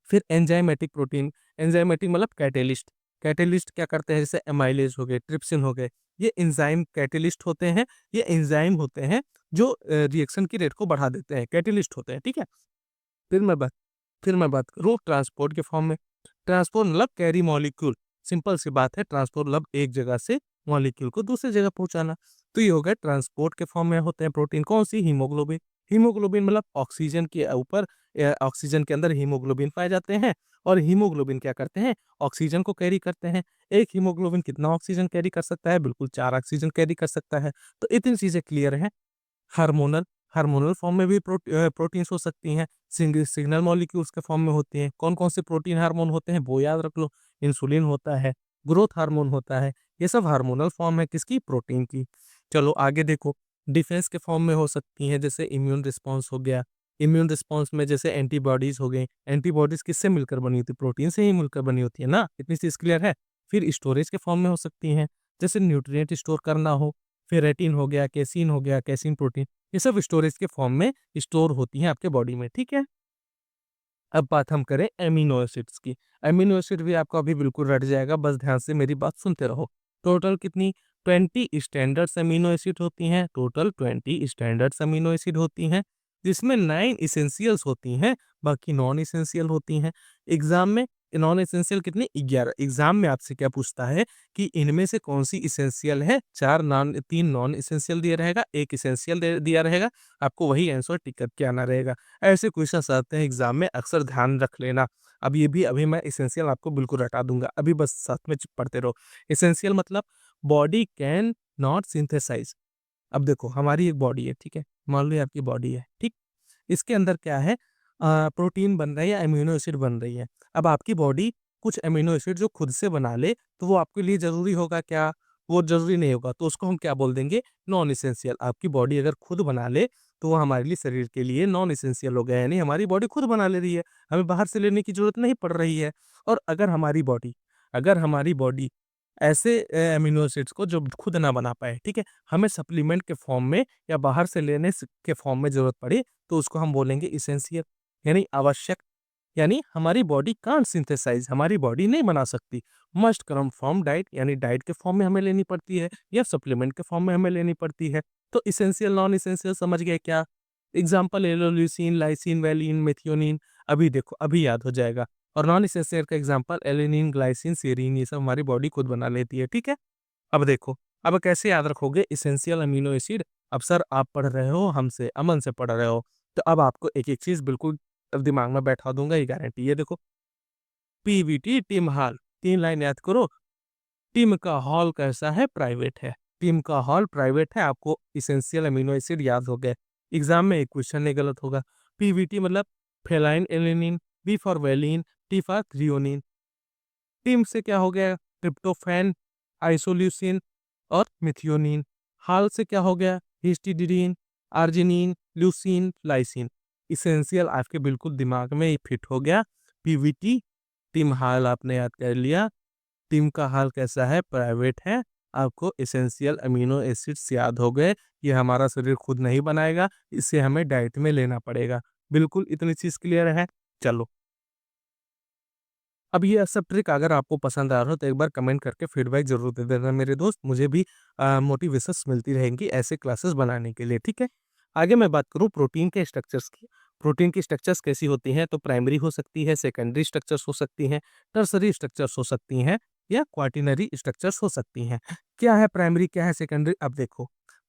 A: फिर एंजाइमेटिक प्रोटीन, एंजाइमेटिक मतलब कैटेलिस्ट। कैटेलिस्ट क्या करते हैं? जैसे एमाइलेज हो गए, ट्रिप्सिन हो गए, ये एंजाइम कैटेलिस्ट होते हैं। ये एंजाइम होते हैं जो रिएक्शन की रेट को बढ़ा देते हैं, कैटेलिस्ट होते हैं, ठीक है? फिर मैं बात फिर मैं बात करूँ ट्रांसपोर्ट के फॉर्म में। ट्रांसपोर्ट मतलब कैरी मॉलिक्यूल, सिंपल सी बात है, ट्रांसपोर्ट मतलब एक जगह से मॉलिक्यूल को दूसरी जगह पहुँचाना। तो ये हो गया ट्रांसपोर्ट के फॉर्म में होते हैं प्रोटीन, कौन-सी? हीमोग्लोबिन। हीमोग्लोबिन मतलब ऑक्सीजन के ऊपर ऑक्सीजन के अंदर हीमोग्लोबिन पाए जाते हैं और हीमोग्लोबिन क्या करते हैं? ऑक्सीजन को कैरी करते हैं। एक हीमोग्लोबिन कितना ऑक्सीजन कैरी कर सकता है? बिल्कुल 4 ऑक्सीजन कैरी कर सकता है। तो इतनी चीज़ें क्लियर हैं। हार्मोनल हार्मोनल फॉर्म में भी प्रोटीन्स हो सकती हैं, सिग्नल मॉलिक्यूल्स के फॉर्म में होती हैं। कौन-कौन से प्रोटीन हार्मोन होते हैं वो याद रख लो, इंसुलिन होता है, ग्रोथ हार्मोन होता है, ये सब हार्मोनल फॉर्म है किसकी? प्रोटीन की। चलो आगे देखो, डिफेंस के फॉर्म में हो सकती हैं, जैसे इम्यून रिस्पॉन्स हो गया, इम्यून रिस्पॉन्स में जैसे एंटीबॉडीज़ हो गई, एंटीबॉडीज़ किससे मिलकर बनी होती है? प्रोटीन से ही मिलकर बनी होती है ना, इतनी चीज़ क्लियर है। फिर स्टोरेज के फॉर्म में हो सकती हैं, जैसे न्यूट्रिएंट स्टोर करना हो, फेरेटिन हो गया, कैसीन प्रोटीन, ये सब स्टोरेज के फॉर्म में स्टोर होती हैं आपके बॉडी में, ठीक है? अब बात हम करें एमिनो एसिड्स की। एमिनो एसिड भी आपका अभी बिल्कुल रट जाएगा, बस ध्यान से मेरी बात सुनते रहो। टोटल कितनी? 20 स्टैंडर्ड्स एमिनो एसिड होती हैं, टोटल 20 स्टैंडर्ड्स अमीनो एसिड होती हैं, जिसमें 9 एसेंशियल्स होती हैं, बाकी नॉन एसेंशियल होती हैं। एग्ज़ाम में नॉन एसेंशियल कितनी? 11। एग्ज़ाम में आपसे क्या पूछता है कि इनमें से कौन-सी एसेंशियल है? 3 नॉन एसेंशियल दिया रहेगा, 1 एसेंशियल दे दिया रहेगा, आपको वही आंसर टिक करके आना रहेगा। ऐसे क्वेश्चंस आते हैं एग्जाम में, अक्सर ध्यान रख लेना। अब ये भी अभी मैं एसेंशियल आपको बिल्कुल रटा दूँगा, अभी बस साथ में पढ़ते रहो। एसेंशियल मतलब बॉडी कैन नॉट सिंथेसाइज़। अब देखो हमारी एक बॉडी है, ठीक है? मान लो ये आपकी बॉडी है, ठीक? इसके अंदर क्या है? प्रोटीन बन रहा है या अमीनो एसिड बन रही है। अब आपकी बॉडी कुछ अमीनो एसिड जो खुद से बना ले, तो वो आपके लिए ज़रूरी होगा क्या? वो ज़रूरी नहीं होगा, तो उसको हम क्या बोल देंगे? Non essential. आपकी बॉडी अगर खुद बना ले, तो वो हमारे लिए शरीर के लिए नॉन एसेंशियल हो गया, यानी हमारी बॉडी खुद बना ले रही है, हमें बाहर से लेने की ज़रूरत नहीं पड़ रही है। और अगर हमारी बॉडी ऐसे अमीनो एसिड्स को जो खुद ना बना पाए, ठीक है? हमें सप्लीमेंट के फॉर्म में या बाहर से लेने के फॉर्म में ज़रूरत पड़े, तो उसको हम बोलेंगे एसेंशियल, यानी आवश्यक। यानी हमारी बॉडी कांट सिंथेसाइज, हमारी बॉडी नहीं बना सकती, मस्ट कम फ्रॉम डाइट, यानी डाइट के फॉर्म में हमें लेनी पड़ती है या सप्लीमेंट के फॉर्म में हमें लेनी पड़ती है। तो इसेंशियल नॉन इसेंशियल समझ गए क्या? एग्जाम्पल ले लो, ल्यूसीन, लाइसिन, वैलिन, मेथियोनिन, अभी देखो अभी याद हो जाएगा। और नॉन इसेंशियल का एग्जाम्पल एलेनिन, ग्लाइसिन, सेरीन, ये सब हमारी बॉडी खुद बना लेती है, ठीक है? अब देखो, अब कैसे याद रखोगे इसेंशियल अमीनो एसिड? अब सर आप पढ़ रहे हो हमसे, अमन से पढ़ रहे हो, तो अब आपको एक-एक चीज़ बिल्कुल दिमाग में बैठा दूँगा, ये गारंटी। ये देखो, पीवीटी, टिम हॉल, 3 लाइन याद करो। टिम का हॉल कैसा है? प्राइवेट है। टिम का हॉल प्राइवेट है, आपको एसेंशियल अमीनो एसिड याद हो गए। एग्ज़ाम में एक क्वेश्चन नहीं गलत होगा। पीवीटी मतलब फेलाइन एलेनिन, V for valine, T for threonine. Tim से क्या हो गया? ट्रिप्टोफैन, आइसोल्यूसिन और मेथियोनिन। हाल से क्या हो गया? Histidine, arginine, leucine, lysine. Essential आपके बिल्कुल दिमाग में ये फिट हो गया। पीवीटी, टिम हाल आपने याद कर लिया। टिम का हाल कैसा है? प्राइवेट है। आपको एसेंशियल अमीनो एसिड्स याद हो गए। ये हमारा शरीर खुद नहीं बनाएगा, इसे हमें डाइट में लेना पड़ेगा। बिल्कुल इतनी चीज़ क्लियर है? चलो। अब ये सब ट्रिक अगर आपको पसंद आ रहा हो तो एक बार कमेंट करके फीडबैक ज़रूर दे देना मेरे दोस्त, मुझे भी मोटिवेशंस मिलती रहेंगी ऐसे क्लासेस बनाने के लिए, ठीक है? आगे मैं बात करूँ प्रोटीन के स्ट्रक्चर्स की। प्रोटीन की स्ट्रक्चर्स कैसी होती हैं? तो प्राइमरी हो सकती है, सेकेंडरी स्ट्रक्चर्स हो सकती हैं, टर्शरी स्ट्रक्चर्स हो सकती हैं या क्वाaternary स्ट्रक्चर्स हो सकती हैं। क्या है प्राइमरी, क्या है सेकेंडरी? अब देखो,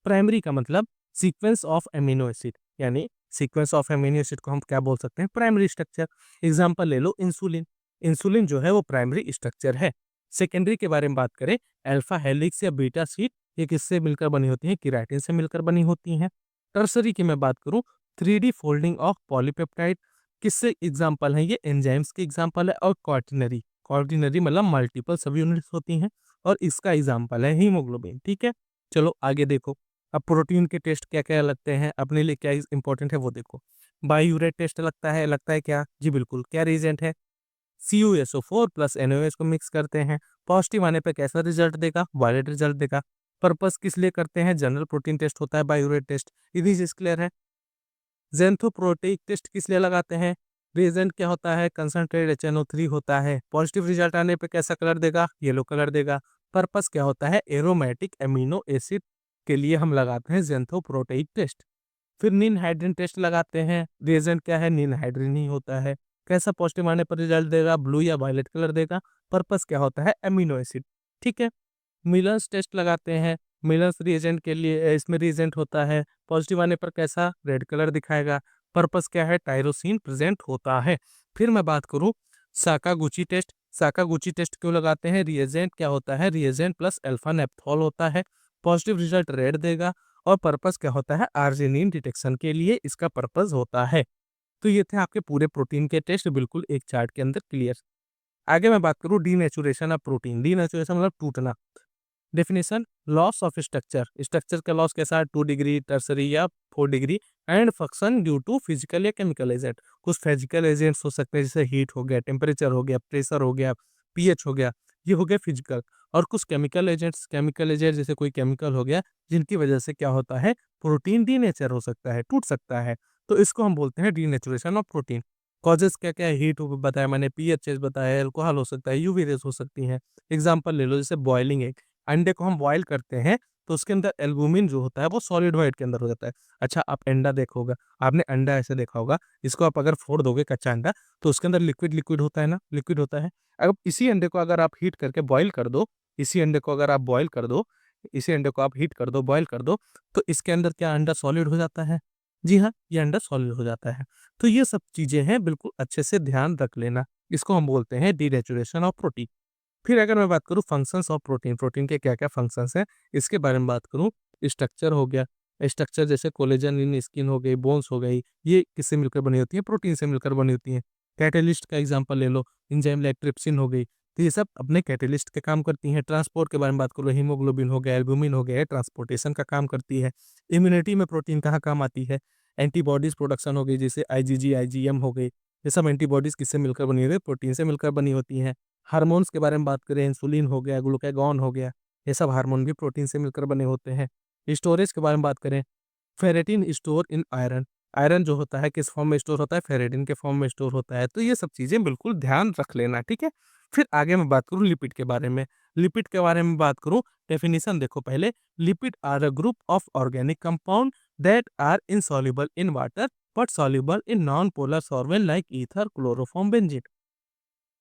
A: प्राइमरी का मतलब सीक्वेंस ऑफ अमीनो एसिड, यानी सीक्वेंस ऑफ अमीनो एसिड को हम क्या बोल सकते हैं? Primary structure. एग्जांपल ले लो इंसुलिन। इंसुलिन जो है वो प्राइमरी स्ट्रक्चर है। सेकेंडरी के बारे में बात करें, अल्फा हेलिक्स या बीटा शीट, ये किससे मिलकर बनी होती हैं? केराटिन से मिलकर बनी होती हैं। टर्सरी की मैं बात करूं, 3D फोल्डिंग ऑफ पॉलीपेप्टाइड, किससे एग्जांपल है? ये एंजाइम्स की एग्जांपल है। और क्वाटरनरी, क्वाटरनरी मतलब मल्टीपल सब यूनिट्स होती हैं और इसका एग्जांपल है हीमोग्लोबिन, ठीक है? चलो आगे देखो, अब प्रोटीन के टेस्ट क्या क्या लगते हैं अपने लिए, क्या इंपॉर्टेंट है वो देखो। बायोयूरेट टेस्ट लगता है क्या? जी बिल्कुल। क्या रीजेंट है? CuSO4 प्लस NaOH को मिक्स करते हैं। पॉजिटिव आने पे कैसा रिजल्ट देगा? वायलेट रिजल्ट देगा। पर्पस किस लिए करते हैं? जनरल प्रोटीन टेस्ट होता है बायोयूरेट टेस्ट। इतनी चीज क्लियर है। ज़ेंथोप्रोटिक टेस्ट किस लिए लगाते हैं? रिएजेंट क्या होता है? कंसंट्रेट HNO3 होता है। पॉजिटिव रिजल्ट आने पे कैसा कलर देगा? येलो कलर देगा। पर्पस क्या होता है? एरोमेटिक अमीनो एसिड के लिए हम लगाते हैं ज़ेंथोप्रोटिक टेस्ट। फिर नीन हाइड्रिन टेस्ट लगाते हैं। रिएजेंट क्या है? नीन हाइड्रिन ही होता है। कैसा पॉजिटिव आने पर रिजल्ट देगा? ब्लू या वायलेट कलर देगा। पर्पस क्या होता है? अमीनो एसिड, ठीक है? मिलर्स टेस्ट लगाते हैं। मिलर्स रिएजेंट के लिए इसमें रिएजेंट होता है। पॉजिटिव आने पर कैसा? रेड कलर दिखाएगा। पर्पस क्या है? टायरोसिन प्रेजेंट होता है। फिर मैं बात करूं साकागुची टेस्ट। साकागुची टेस्ट क्यों लगाते हैं? रिएजेंट क्या होता है? रिएजेंट प्लस अल्फा नेप्थॉल होता है। पॉजिटिव रिजल्ट रेड देगा। और पर्पस क्या होता है? आर्जिनिन डिटेक्शन के लिए इसका पर्पस होता है। तो ये थे आपके पूरे प्रोटीन के टेस्ट, बिल्कुल एक चार्ट के अंदर क्लियर। आगे मैं बात करूं डीनेचुरेशन ऑफ प्रोटीन। डीनेचुरेशन मतलब टूटना। Definition, loss of structure. Structure का लॉस कैसा है? 2 डिग्री टर्सरी या 4 degree, and function due to physical या केमिकल एजेंट। कुछ फिजिकल एजेंट्स हो सकते हैं जैसे हीट हो गया, टेम्परेचर हो गया, प्रेशर हो गया, पीएच हो गया, ये हो गया फिजिकल। और कुछ केमिकल एजेंट जैसे कोई केमिकल हो गया जिनकी वजह से क्या होता है? प्रोटीन डीनेचर हो सकता है, टूट सकता है। तो इसको हम बोलते हैं डीनेचुरेशन ऑफ प्रोटीन। कॉजेस क्या क्या है? हीट बताया मैंने, पीएच बताया, अल्कोहल हो सकता है, यूवी रेस हो सकती है। एग्जाम्पल ले लो जैसे बॉइलिंग एग। अंडे को हम बॉयल करते हैं तो उसके अंदर एल्बुमिन जो होता है वो सॉलिड व्हाइट के अंदर हो जाता है। अच्छा, आप अंडा देखोगा, आपने अंडा ऐसे देखा होगा, इसको आप अगर फोड़ दोगे कच्चा अंडा तो उसके अंदर लिक्विड लिक्विड होता है ना, लिक्विड होता है। अब इसी अंडे को अगर आप हीट करके बॉयल कर दो, इसी अंडे को अगर आप बॉयल कर दो, इसी अंडे को आप हीट कर दो, बॉयल कर दो, तो इसके अंदर क्या अंडा सॉलिड हो जाता है? जी हाँ, ये अंडा सॉलिड हो जाता है। तो ये सब चीजें हैं, बिल्कुल अच्छे से ध्यान रख लेना। इसको हम बोलते हैं डीनेचुरेशन ऑफ प्रोटीन। फिर अगर मैं बात करूँ फंक्शंस ऑफ प्रोटीन, प्रोटीन के क्या-क्या फंक्शंस हैं, इसके बारे में बात करूँ, स्ट्रक्चर हो गया, स्ट्रक्चर जैसे कोलेजन इन स्किन हो गई, बोन्स हो गई, ये किससे मिलकर बनी होती है? प्रोटीन से मिलकर बनी होती हैं। कैटालिस्ट का एग्जांपल ले लो, एंजाइम लाइक ट्रिप्सिन हो गई, तो ये सब अपने कैटालिस्ट का काम करती हैं। ट्रांसपोर्ट के बारे में बात करो, हीमोग्लोबिन हो गया, एल्बुमिन हो गया, ट्रांसपोर्टेशन का काम करती है। इम्यूनिटी में प्रोटीन कहाँ काम आती है? एंटीबॉडीज़ प्रोडक्शन हो गई, जैसे आईजीजी, आईजीएम हो गई, ये सब एंटीबॉडीज़ किससे मिलकर बनी हुई है? प्रोटीन से मिलकर बनी होती हैं। हार्मोन्स के बारे में बात करें, इंसुलिन हो गया, ग्लूकागॉन हो गया, ये सब हार्मोन भी प्रोटीन से मिलकर बने होते हैं। स्टोरेज के बारे में बात करें, ferritin store in iron, iron जो होता है किस फॉर्म में स्टोर होता है? फेरेटिन के फॉर्म में स्टोर होता है। तो ये सब चीज़ें बिल्कुल ध्यान रख लेना, ठीक है? फिर आगे मैं बात करूँ लिपिड के बारे में। लिपिड के बारे में बात करूँ, डेफिनिशन देखो पहले, lipid are a group of organic compound that are insoluble in water but soluble in non polar solvent like ether, chloroform, benzene.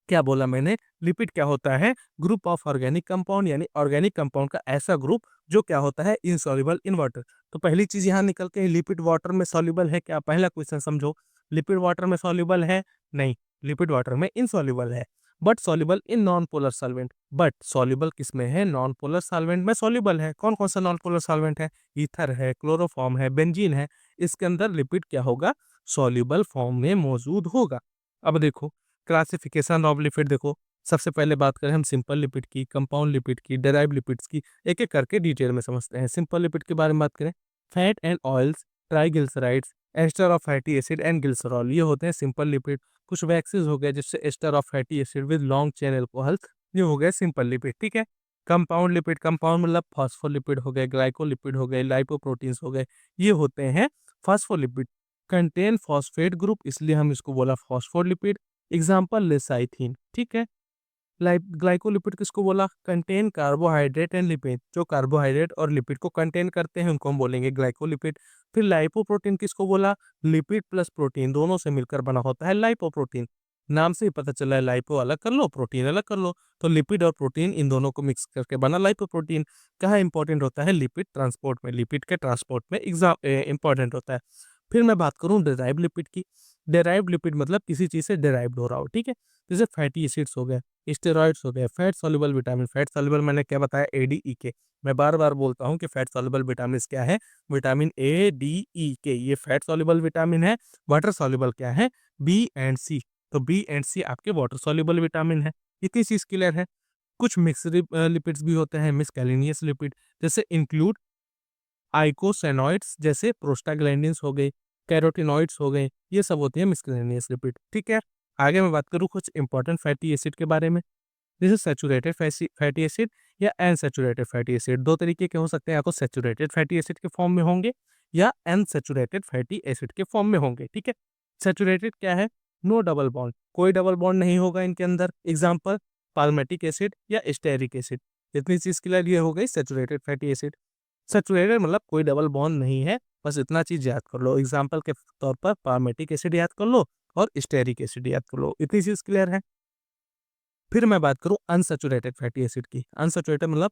A: क्या बोला मैंने? लिपिड क्या होता है? ग्रुप ऑफ ऑर्गेनिक कंपाउंड, यानी ऑर्गेनिक कंपाउंड का ऐसा ग्रुप जो क्या होता है? Insoluble in water. तो पहली चीज यहाँ निकल के लिपिड वाटर में सॉल्युबल है क्या? पहला क्वेश्चन समझो, लिपिड वाटर में सॉल्युबल है? नहीं, लिपिड वाटर में इनसॉल्युबल है। But soluble in non polar solvent, but soluble किस में है? नॉन पोलर सॉल्वेंट में सॉल्युबल है। कौन कौन सा नॉन पोलर सॉल्वेंट है? ईथर है, क्लोरोफॉर्म है, बेंजीन है। इसके अंदर लिपिड क्या होगा? सॉल्युबल फॉर्म में मौजूद होगा। अब देखो क्लासिफिकेशन ऑफ लिपिड, देखो सबसे पहले बात करें हम सिंपल लिपिड की, कंपाउंड लिपिड की, डेराइव लिपिड्स की, एक एक करके डिटेल में समझते हैं। सिंपल लिपिड के बारे में बात करें, fat and oils, triglycerides, ester of fatty acid and glycerol, ये होते हैं सिंपल लिपिड। कुछ वैक्सीज हो गए जिससे ester of fatty acid with long chain alcohol, ये हो गए सिंपल लिपिड, ठीक है? कंपाउंड लिपिड, कंपाउंड मतलब फॉस्फोलिपिड हो गए, ग्लाइकोलिपिड हो गए, लाइपोप्रोटीन्स हो गए, ये होते हैं फॉस्फोलिपिड। कंटेन फॉस्फेट ग्रुप, इसलिए हम इसको बोला फॉस्फोलिपिड। एग्जाम्पल लेसाइथिन, ठीक है? ग्लाइकोलिपिड किसको बोला? कंटेन कार्बोहाइड्रेट एंड लिपिड, जो कार्बोहाइड्रेट और लिपिड को कंटेन करते हैं उनको हम बोलेंगे ग्लाइकोलिपिड। फिर लाइपोप्रोटीन किसको बोला? लिपिड प्लस प्रोटीन दोनों से मिलकर बना होता है लाइपोप्रोटीन। नाम से ही पता चला है, लाइपो अलग कर लो, प्रोटीन अलग कर लो, तो लिपिड और प्रोटीन इन दोनों को मिक्स करके बना लाइपोप्रोटीन। कहाँ इंपॉर्टेंट होता है? लिपिड ट्रांसपोर्ट में, लिपिड के ट्रांसपोर्ट में इंपॉर्टेंट होता है। फिर मैं बात करूँ डेराइव लिपिड की। डेराइव लिपिड मतलब किसी चीज से डेराइव्ड हो रहा हो, ठीक है। जैसे फैटी एसिड्स हो गए, स्टेरॉइड्स हो गए, fat soluble vitamin. Fat soluble मैंने क्या बताया? ADEK। मैं बार बार बोलता हूँ कि फैट सॉल्युबल विटामिन क्या है? विटामिन ADEK, ये फैट सॉल्युबल विटामिन है। वाटर सॉल्युबल क्या है? B and C। तो B एंड C आपके वाटर सॉल्युबल विटामिन है। इतनी चीज क्लियर है। कुछ मिक्स्ड लिपिड्स भी होते हैं, मिसकैलिनियस लिपिड, जैसे इंक्लूड आइकोसेनॉइड्स, जैसे प्रोस्टाग्लैंडिन्स हो गए, कैरोटिनॉइड्स हो गए, ये सब होते हैं मिससेलेनियस लिपिड, ठीक है। आगे मैं बात करूँ कुछ इंपॉर्टेंट फैटी एसिड के बारे में। जैसे सैचुरेटेड फैटी एसिड या अनसैचुरेटेड फैटी एसिड, दो तरीके के हो सकते हैं, या तो सैचुरेटेड फैटी एसिड के फॉर्म में होंगे या अनसैचुरेटेड फैटी एसिड के फॉर्म में होंगे, ठीक है। सैचुरेटेड क्या है? नो डबल बॉन्ड, कोई डबल बॉन्ड नहीं होगा इनके अंदर। एग्जाम्पल पाल्मेटिक एसिड या स्टेरिक एसिड। इतनी चीज के लिए हो गई सैचुरेटेड फैटी एसिड। सैचुरेटेड मतलब कोई डबल बॉन्ड नहीं है, बस इतना चीज याद कर लो। एग्जाम्पल के तौर पर पाल्मेटिक एसिड याद कर लो और स्टेरिक एसिड याद कर लो, इतनी चीज क्लियर है। फिर मैं बात करूं अनसैचुरेटेड फैटी एसिड की। अनसैचुरेटेड मतलब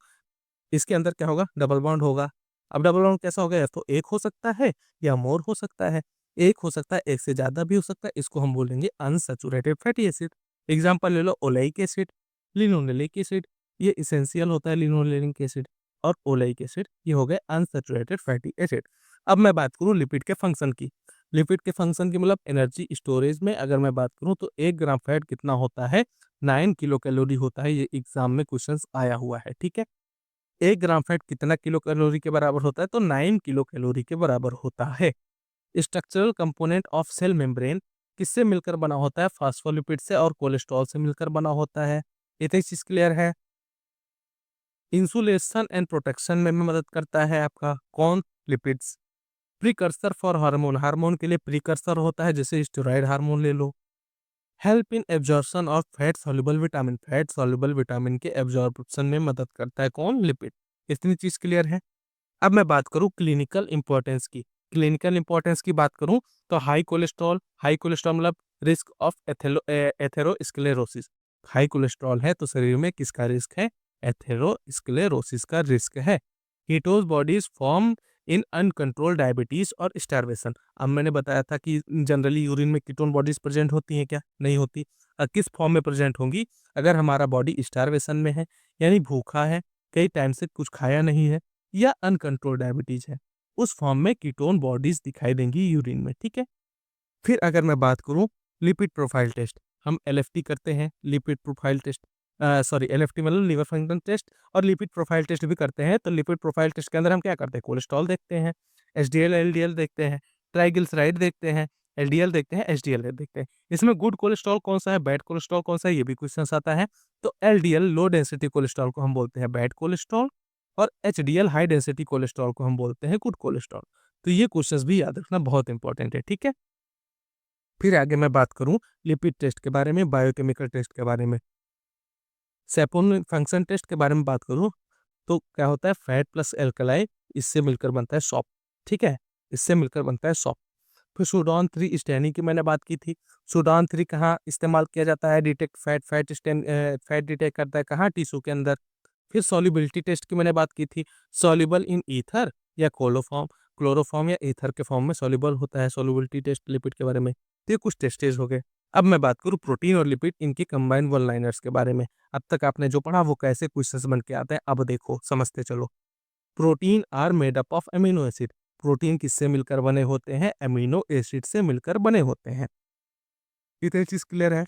A: इसके अंदर क्या होगा? डबल बॉन्ड होगा। अब डबल बॉन्ड कैसा होगा? या तो एक हो सकता है या मोर हो सकता है। एक हो सकता है, एक से ज्यादा भी हो सकता है, इसको हम बोलेंगे अनसैचुरेटेड फैटी एसिड। एग्जाम्पल ले लो ओलेइक एसिड, लिनोलेनिक एसिड, ये इसेंशियल होता है लिनोलेनिक एसिड, और ओलेइक एसिड, ये हो गए अनसैचुरेटेड फैटी एसिड। अब मैं बात करूं लिपिड के फंक्शन की। लिपिड के फंक्शन की मतलब एनर्जी स्टोरेज में अगर मैं बात करूं तो 1 ग्राम फैट कितना होता है? 9 किलो कैलोरी होता है। ये एग्जाम में क्वेश्चन आया हुआ है, ठीक है। 1 ग्राम फैट कितना किलो कैलोरी के बराबर होता है? तो 9 किलो कैलोरी के बराबर होता है। Structural component of cell membrane किससे मिलकर बना होता है? फास्फोलिपिड से और कोलेस्ट्रॉल से मिलकर बना होता है। इतनी चीज क्लियर है। इंसुलेशन एंड प्रोटेक्शन में भी मदद करता है आपका कौन? Lipids. Precursor for hormone, hormone के लिए प्रीकर्सर होता है, जैसे स्टेरॉइड हार्मोन ले लो। Help in absorption of fat soluble vitamin, fat soluble vitamin के एब्जॉर्प्शन में मदद करता है कौन? लिपिड। इतनी चीज क्लियर है। अब मैं बात करूं क्लिनिकल इंपॉर्टेंस की। क्लिनिकल इंपॉर्टेंस की बात करूं तो हाई कोलेस्ट्रॉल मतलब risk of atherosclerosis. High cholesterol है तो शरीर में किसका रिस्क है? एथेरोस्क्लेरोसिस का रिस्क है। Ketone bodies form in uncontrol diabetes और स्टारवेशन। अब मैंने बताया था कि जनरली यूरिन में कीटोन बॉडीज प्रेजेंट होती हैं क्या? नहीं होती। किस फॉर्म में प्रेजेंट होंगी? अगर हमारा बॉडी स्टारवेशन में है, यानी भूखा है, कई टाइम से कुछ खाया नहीं है, या अनकंट्रोल डायबिटीज है, उस फॉर्म में कीटोन बॉडीज दिखाई देंगी यूरिन में, ठीक है। फिर अगर मैं बात करूं लिपिड प्रोफाइल टेस्ट, हम LFT करते हैं, lipid profile test, sorry LFT मतलब लीवर फंक्शन टेस्ट, और लिपिड प्रोफाइल टेस्ट भी करते हैं। तो लिपिड प्रोफाइल टेस्ट के अंदर हम क्या करते हैं? कोलेस्ट्रॉल देखते हैं, HDL LDL देखते हैं, ट्राइग्लिसराइड देखते हैं, LDL देखते हैं, HDL देखते हैं। इसमें गुड कोलेस्ट्रॉल कौन सा है, बैड कोलेस्ट्रॉल कौन सा है, ये भी क्वेश्चन आता है। तो LDL लो डेंसिटी कोलेस्ट्रॉल को हम बोलते हैं बैड कोलेस्ट्रॉल, और HDL हाई डेंसिटी कोलेस्ट्रॉल को हम बोलते हैं गुड कोलेस्ट्रॉल। तो ये क्वेश्चंस भी याद रखना बहुत इंपॉर्टेंट है, ठीक है। फिर आगे मैं बात करूं लिपिड टेस्ट के बारे में, बायोकेमिकल टेस्ट के बारे में, सेपोन फंक्शन टेस्ट के बारे में बात करूं तो क्या होता है? फैट प्लस एल्कलाई, इससे मिलकर बनता है सॉप, ठीक है, इससे मिलकर बनता है सॉप। फिर सूडोन 3 स्टेनिंग की मैंने बात की थी। सूडोन 3 कहाँ इस्तेमाल किया जाता है? डिटेक्ट फैट, फैट डिटेक्ट करता है कहाँ? टिश्यू के अंदर। फिर सॉल्युबिलिटी टेस्ट की मैंने बात की थी। सॉल्युबल इन ईथर या क्लोरोफॉर्म, क्लोरोफॉर्म या ईथर के फॉर्म में सॉल्युबल होता है। सॉल्युबिलिटी टेस्ट लिपिड के बारे में। तो ये कुछ टेस्टेज हो गए। अब मैं बात करूँ प्रोटीन और लिपिड इनके कंबाइंड वन लाइनर्स के बारे में। अब तक आपने जो पढ़ा वो कैसे क्वेश्चंस बन के आते हैं, अब देखो समझते चलो। Protein are made up of amino acid, protein किससे मिलकर बने होते हैं? अमीनो एसिड से मिलकर बने होते हैं। इतनी चीज क्लियर है।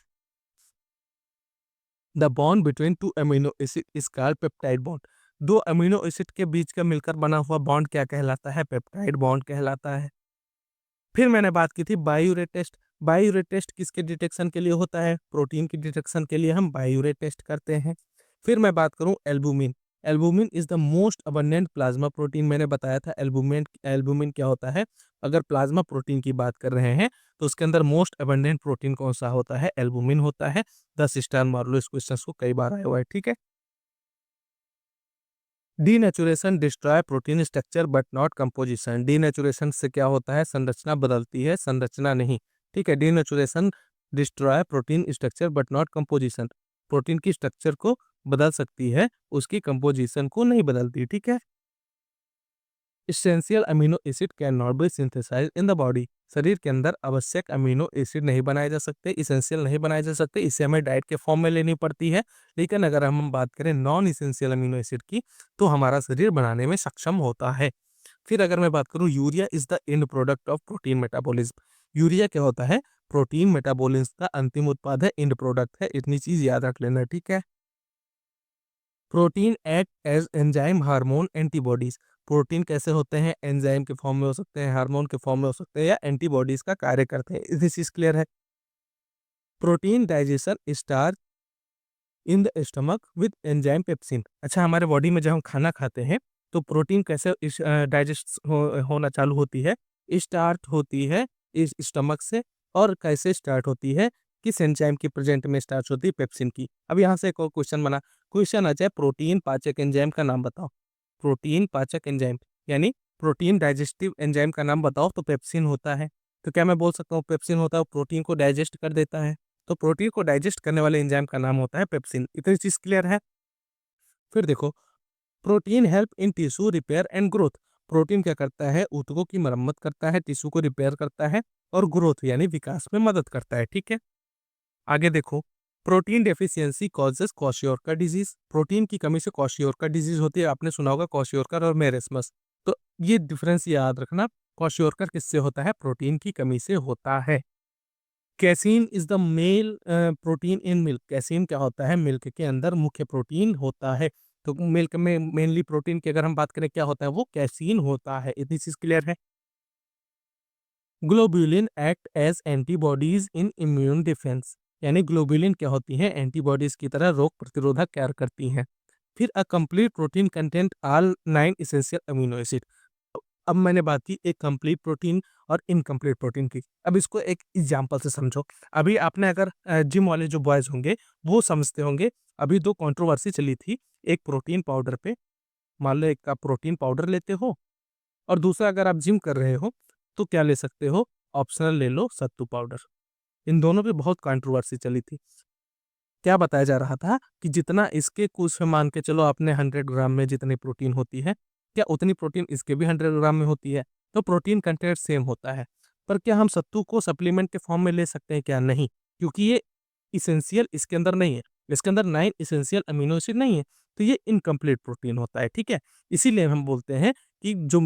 A: The bond between two amino acid is called peptide bond, दो अमीनो एसिड के बीच का मिलकर बना हुआ बॉन्ड क्या कहलाता है? पेप्टाइड बॉन्ड कहलाता है। फिर मैंने बात की थी बायोरेट टेस्ट। बायोरेट टेस्ट किसके डिटेक्शन के लिए होता है? प्रोटीन की डिटेक्शन के लिए हम बायोरेट टेस्ट करते हैं। फिर मैं बात करूं albumin, albumin is the most abundant plasma protein. मैंने बताया था एल्बुमिन एल्बुमिन क्या होता है। अगर प्लाज्मा प्रोटीन की बात कर रहे हैं तो उसके अंदर मोस्ट अबंडेंट प्रोटीन कौन सा होता है? एल्बुमिन होता है। 10 स्टार मार लो, इस क्वेश्चन को कई बार आया हुआ है, ठीक है। Denaturation destroy protein structure but not composition. Denaturation से क्या होता है? संरचना बदलती है, संरचना नहीं, ठीक है। Denaturation destroy protein structure but not composition. Protein की स्ट्रक्चर को बदल सकती है, उसकी कंपोजिशन को नहीं बदलती, ठीक है। Essential amino acid can not be synthesize in the body. शरीर के अंदर आवश्यक अमीनो एसिड नहीं बनाए जा सकते, इसेंशियल नहीं बनाए जा सकते, इसे हमें डाइट के फॉर्म में लेनी पड़ती है। लेकिन अगर हम बात करें नॉन इसेंशियल अमीनो एसिड की, तो हमारा शरीर बनाने में सक्षम होता है। फिर अगर मैं बात करूं, urea is the end product of protein metabolism. Urea क्या होता है? प्रोटीन मेटाबॉलिज्म का अंतिम उत्पाद है, एंड प्रोडक्ट है, इतनी चीज याद रख लेना, ठीक है। Protein act as enzyme hormone antibodies. Protein कैसे होते हैं? एंजाइम के फॉर्म में हो सकते हैं, हार्मोन के फॉर्म में हो सकते हैं, या एंटीबॉडीज का कार्य करते हैं। दिस इज क्लियर है। Protein digestion start in the stomach with enzyme pepsin. अच्छा, हमारे बॉडी में जब हम खाना खाते हैं तो प्रोटीन कैसे डाइजेस्ट होना चालू होती है? स्टार्ट होती है इस स्टमक से। और कैसे स्टार्ट होती है? किस एंजाइम की प्रेजेंट में स्टार्ट होती है? पेप्सिन की। अब यहाँ से एक और क्वेश्चन बना, क्वेश्चन आ जाए प्रोटीन पाचक एंजाइम का नाम बताओ। प्रोटीन पाचक एंजाइम यानी प्रोटीन डाइजेस्टिव एंजाइम का नाम बताओ, तो पेप्सिन होता है। तो क्या मैं बोल सकता हूँ पेप्सिन होता है, प्रोटीन को डाइजेस्ट कर देता है? तो प्रोटीन को डाइजेस्ट करने वाले एंजाइम का नाम होता है पेप्सिन। इतनी चीज क्लियर है। फिर देखो, protein help in tissue repair and growth. Protein क्या करता है? ऊतकों की मरम्मत करता है, टिश्यू को रिपेयर करता है, और ग्रोथ यानी विकास में मदद करता है, ठीक है। आगे देखो, protein deficiency causes kwashiorkor disease. Protein की कमी से क्वाशियोरकर डिजीज होती है। आपने सुना होगा क्वाशियोरकर और मेरेस्मस। तो ये डिफरेंस याद रखना, क्वाशियोरकर किससे होता है? प्रोटीन की कमी से होता है। Casein is the male protein in milk. Casein क्या होता है? मिल्क के अंदर मुख्य प्रोटीन होता है। तो मिल्क में मेनली प्रोटीन की अगर हम बात करें क्या होता है? वो कैसीन होता है। इतनी चीज क्लियर है। Globulin act as antibodies in immune defence. यानी ग्लोबुलिन क्या होती है? एंटीबॉडीज की तरह रोग प्रतिरोधक कार्य करती हैं। फिर a complete protein content all 9 essential amino acid. अब मैंने बात की एक कंप्लीट प्रोटीन और इनकम्प्लीट प्रोटीन की। अब इसको एक एग्जांपल से समझो। अभी आपने अगर जिम वाले जो बॉयज होंगे वो समझते होंगे, अभी दो कंट्रोवर्सी चली थी एक प्रोटीन पाउडर पे। मान लो एक आप प्रोटीन पाउडर लेते हो, और दूसरा अगर आप जिम कर रहे हो तो क्या ले सकते हो? ऑप्शनल ले लो, सत्तू पाउडर। इन दोनों पे बहुत कंट्रोवर्सी चली थी। क्या बताया जा रहा था कि जितना इसके कुछ मान के चलो आपने 100 ग्राम में जितनी प्रोटीन होती है, क्या उतनी प्रोटीन इसके भी 100 ग्राम में होती है? तो प्रोटीन कंटेंट सेम होता है। पर क्या हम सत्तू को सप्लीमेंट के फॉर्म में ले सकते हैं? क्या नहीं, क्योंकि ये इसेंशियल इसके अंदर नहीं है। इसके अंदर 9 इसेंशियल अमीनो एसिड नहीं है, तो ये इनकम्प्लीट प्रोटीन होता है, ठीक है। इसीलिए हम बोलते हैं कि जो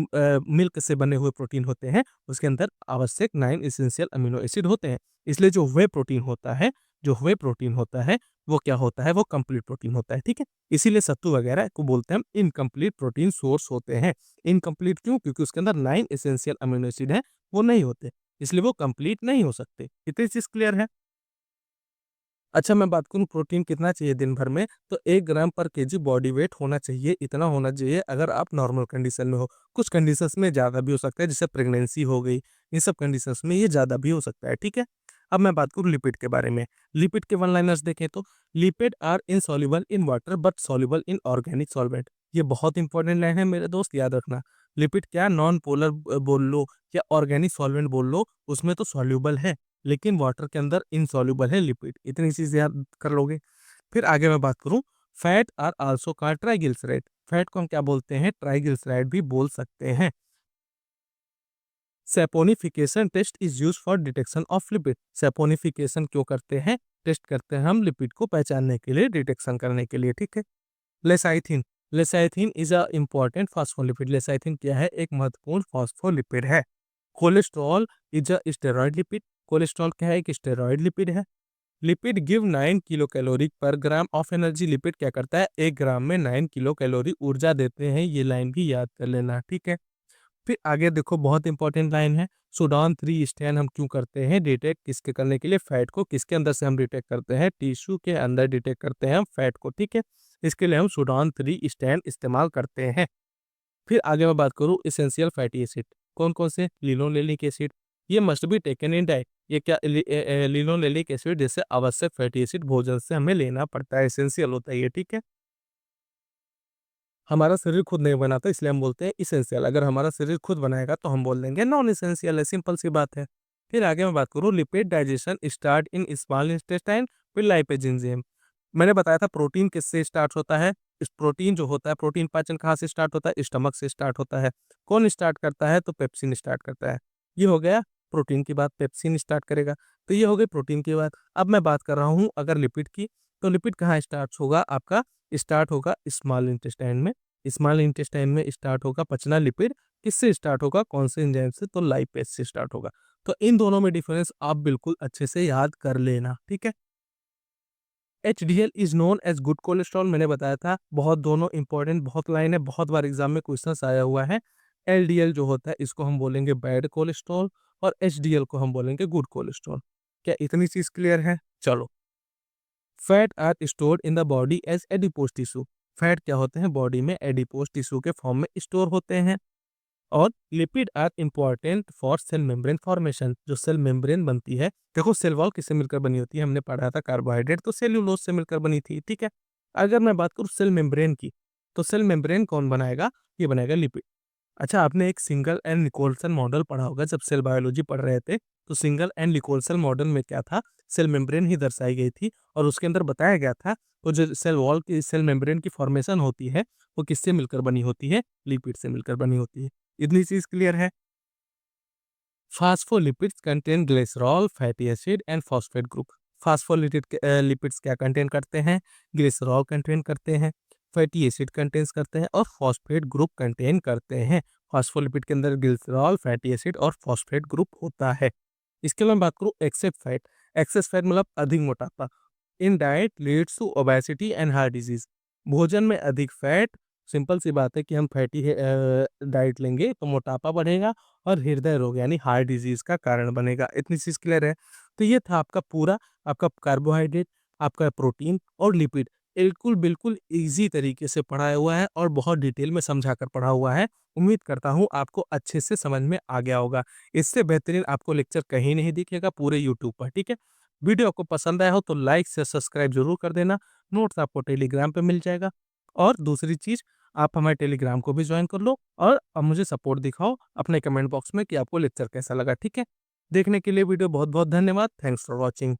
A: मिल्क से बने हुए प्रोटीन होते हैं उसके अंदर आवश्यक 9 इसेंशियल अमीनो एसिड होते हैं। इसलिए जो वे प्रोटीन होता है, जो वे प्रोटीन होता है वो क्या होता है? वो कंप्लीट प्रोटीन होता है, ठीक है। इसीलिए सत्तू वगैरह को बोलते हैं हम इनकम्प्लीट प्रोटीन सोर्स होते हैं। इनकम्प्लीट क्यों? क्योंकि उसके अंदर 9 एसेंशियल अमीनो एसिड है, वो नहीं होते, इसलिए वो कंप्लीट नहीं हो सकते। इतनी चीज क्लियर है। अच्छा, मैं बात करूँ प्रोटीन कितना चाहिए दिन भर में, तो 1 ग्राम पर केजी बॉडी वेट होना चाहिए। इतना होना चाहिए अगर आप नॉर्मल कंडीशन में हो। कुछ कंडीशंस में ज़्यादा भी हो सकता है, जैसे प्रेगनेंसी हो गई, इन सब कंडीशंस में ये ज़्यादा भी हो सकता है, ठीक है। अब मैं बात करूँ लिपिड के बारे में। लिपिड के वन लाइनर्स देखें तो, lipid are insoluble in water but soluble in organic solvent. ये बहुत इंपॉर्टेंट लाइन है मेरे दोस्त, याद रखना। लिपिड क्या, नॉन पोलर बोल लो या ऑर्गेनिक सॉल्वेंट बोल लो, उसमें तो सॉल्युबल है, लेकिन वाटर के अंदर इनसॉल्युबल है लिपिड। इतनी चीज याद कर लोगे। फिर आगे मैं बात करूं, fat are also called triglyceride. Fat को हम क्या बोलते हैं? ट्राइग्लिसराइड भी बोल सकते हैं। Saponification test is use for detection of lipid. Saponification क्यों करते हैं? टेस्ट करते हैं हम लिपिड को पहचानने के लिए, डिटेक्शन करने के लिए, ठीक है। लेसाइथिन। लेसाइथिन इज अ इम्पॉर्टेंट फॉस्फोलिपिड। लेसाइथिन क्या है? एक महत्वपूर्ण फॉस्फोलिपिड है। Cholesterol is a steroid lipid. Cholesterol क्या है? एक स्टेरॉइड लिपिड है। लिपिड गिव 9 किलो कैलोरी पर ग्राम ऑफ एनर्जी। लिपिड क्या करता है? 1 ग्राम में 9 किलो कैलोरी ऊर्जा देते हैं। ये लाइन भी याद कर लेना, ठीक है। फिर आगे देखो, बहुत इंपॉर्टेंट लाइन है। सूडान 3 स्टैन हम क्यों करते हैं? डिटेक्ट किसके करने के लिए? फैट को। किसके अंदर से हम डिटेक्ट करते हैं? टिश्यू के अंदर डिटेक्ट करते हैं हम फैट को, ठीक है। इसके लिए हम सूडान 3 स्टैंड इस्तेमाल करते हैं। फिर आगे मैं बात करूँ एसेंशियल फैटी एसिड, कौन-कौन से? लिनोलेनिक एसिड, ये must be taken in diet. ये क्या लिनोलेनिक एसिड जैसे आवश्यक फैटी एसिड भोजन से हमें लेना पड़ता है, एसेंशियल होता है ये, ठीक है? हमारा शरीर खुद नहीं बनाता इसलिए हम बोलते हैं एसेंशियल, अगर हमारा शरीर खुद बनाएगा तो हम बोल देंगे नॉन एसेंशियल है, सिंपल सी बात है। फिर आगे मैं बात करूँ lipid digestion start in small intestine फिर लाइपेज एंजाइम। मैंने बताया था प्रोटीन किससे स्टार्ट होता है? इस प्रोटीन जो होता है, प्रोटीन पाचन कहाँ से स्टार्ट होता है? स्टमक से स्टार्ट होता है। कौन स्टार्ट करता है? तो पेप्सिन स्टार्ट करता है। ये हो गया प्रोटीन की बात, पेप्सिन स्टार्ट करेगा। तो ये हो गई प्रोटीन की बात। अब मैं बात कर रहा हूँ अगर लिपिड की, तो लिपिड कहाँ स्टार्ट होगा आपका? स्टार्ट होगा स्मॉल इंटेस्टाइन में। स्मॉल इंटेस्टाइन में स्टार्ट होगा पचना लिपिड, किससे स्टार्ट होगा? कौन से एंजाइम से? तो लाइपेज से स्टार्ट होगा। तो इन दोनों में डिफरेंस आप बिल्कुल अच्छे से याद कर लेना, ठीक है? HDL is known as good cholesterol, मैंने बताया था, बहुत दोनों इंपॉर्टेंट, बहुत लाइन है, बहुत बार एग्जाम में क्वेश्चन आया हुआ है। एलडीएल जो होता है इसको हम बोलेंगे बैड कोलेस्ट्रॉल और एचडीएल को हम बोलेंगे गुड कोलेस्ट्रॉल। क्या इतनी चीज क्लियर है? चलो। Fat are stored in the body as adipose tissue. Fat क्या होते हैं? बॉडी में एडिपोज टिश्यू के फॉर्म में स्टोर होते हैं। और lipid are important for cell membrane formation, जो सेल मेम्ब्रेन बनती है, देखो सेल वॉल किससे मिलकर बनी होती है? हमने पढ़ा था कार्बोहाइड्रेट तो सेल्यूलोज से मिलकर बनी थी, ठीक है? अगर मैं बात करूँ सेल मेम्ब्रेन की, तो सेल मेम्ब्रेन कौन बनाएगा? ये बनाएगा लिपिड। अच्छा, आपने एक सिंगल एंड निकोल्सन मॉडल पढ़ा होगा जब सेल बायोलॉजी पढ़ रहे थे, तो सिंगल एंड निकोल्सन मॉडल में क्या था? सेल मेम्ब्रेन ही दर्शाई गई थी और उसके अंदर बताया गया था, तो जो सेल वॉल की सेल मेम्ब्रेन की फॉर्मेशन होती है, वो किससे मिलकर बनी होती है? लिपिड से मिलकर बनी होती है। इतनी चीज क्लियर है? Phospholipids contain glycerol, fatty acid and phosphate group. Phospholipid lipids क्या कंटेन करते हैं? ग्लिसरॉल कंटेन करते हैं, फैटी एसिड कंटेन्स करते हैं और फॉस्फेट ग्रुप कंटेन करते हैं। फास्फोलिपिड के अंदर ग्लिसरॉल, फैटी एसिड और फॉस्फेट ग्रुप होता है। इसके अलावा बात करूँ एक्सेस फैट। एक्सेस फैट मतलब अधिक मोटापा। In diet leads to obesity and heart disease. भोजन में अधिक फैट, सिंपल सी बात है कि हम फैटी डाइट लेंगे तो मोटापा बढ़ेगा और हृदय रोग यानी हार्ट डिजीज का कारण बनेगा। इतनी चीज क्लियर है? तो ये था आपका पूरा, आपका कार्बोहाइड्रेट, आपका प्रोटीन और लिपिड, बिल्कुल बिल्कुल इजी तरीके से पढ़ाया हुआ है और बहुत डिटेल में समझा कर पढ़ा हुआ है। उम्मीद करता हूँ आपको अच्छे से समझ में आ गया होगा। इससे बेहतरीन आपको लेक्चर कहीं नहीं दिखेगा पूरे यूट्यूब पर, ठीक है? वीडियो आपको पसंद आया हो तो लाइक से सब्सक्राइब जरूर कर देना। नोट्स आपको टेलीग्राम पे मिल जाएगा। और दूसरी चीज, आप हमारे टेलीग्राम को भी ज्वाइन कर लो और अब मुझे सपोर्ट दिखाओ अपने कमेंट बॉक्स में कि आपको लेक्चर कैसा लगा, ठीक है? देखने के लिए वीडियो बहुत बहुत धन्यवाद। Thanks for watching.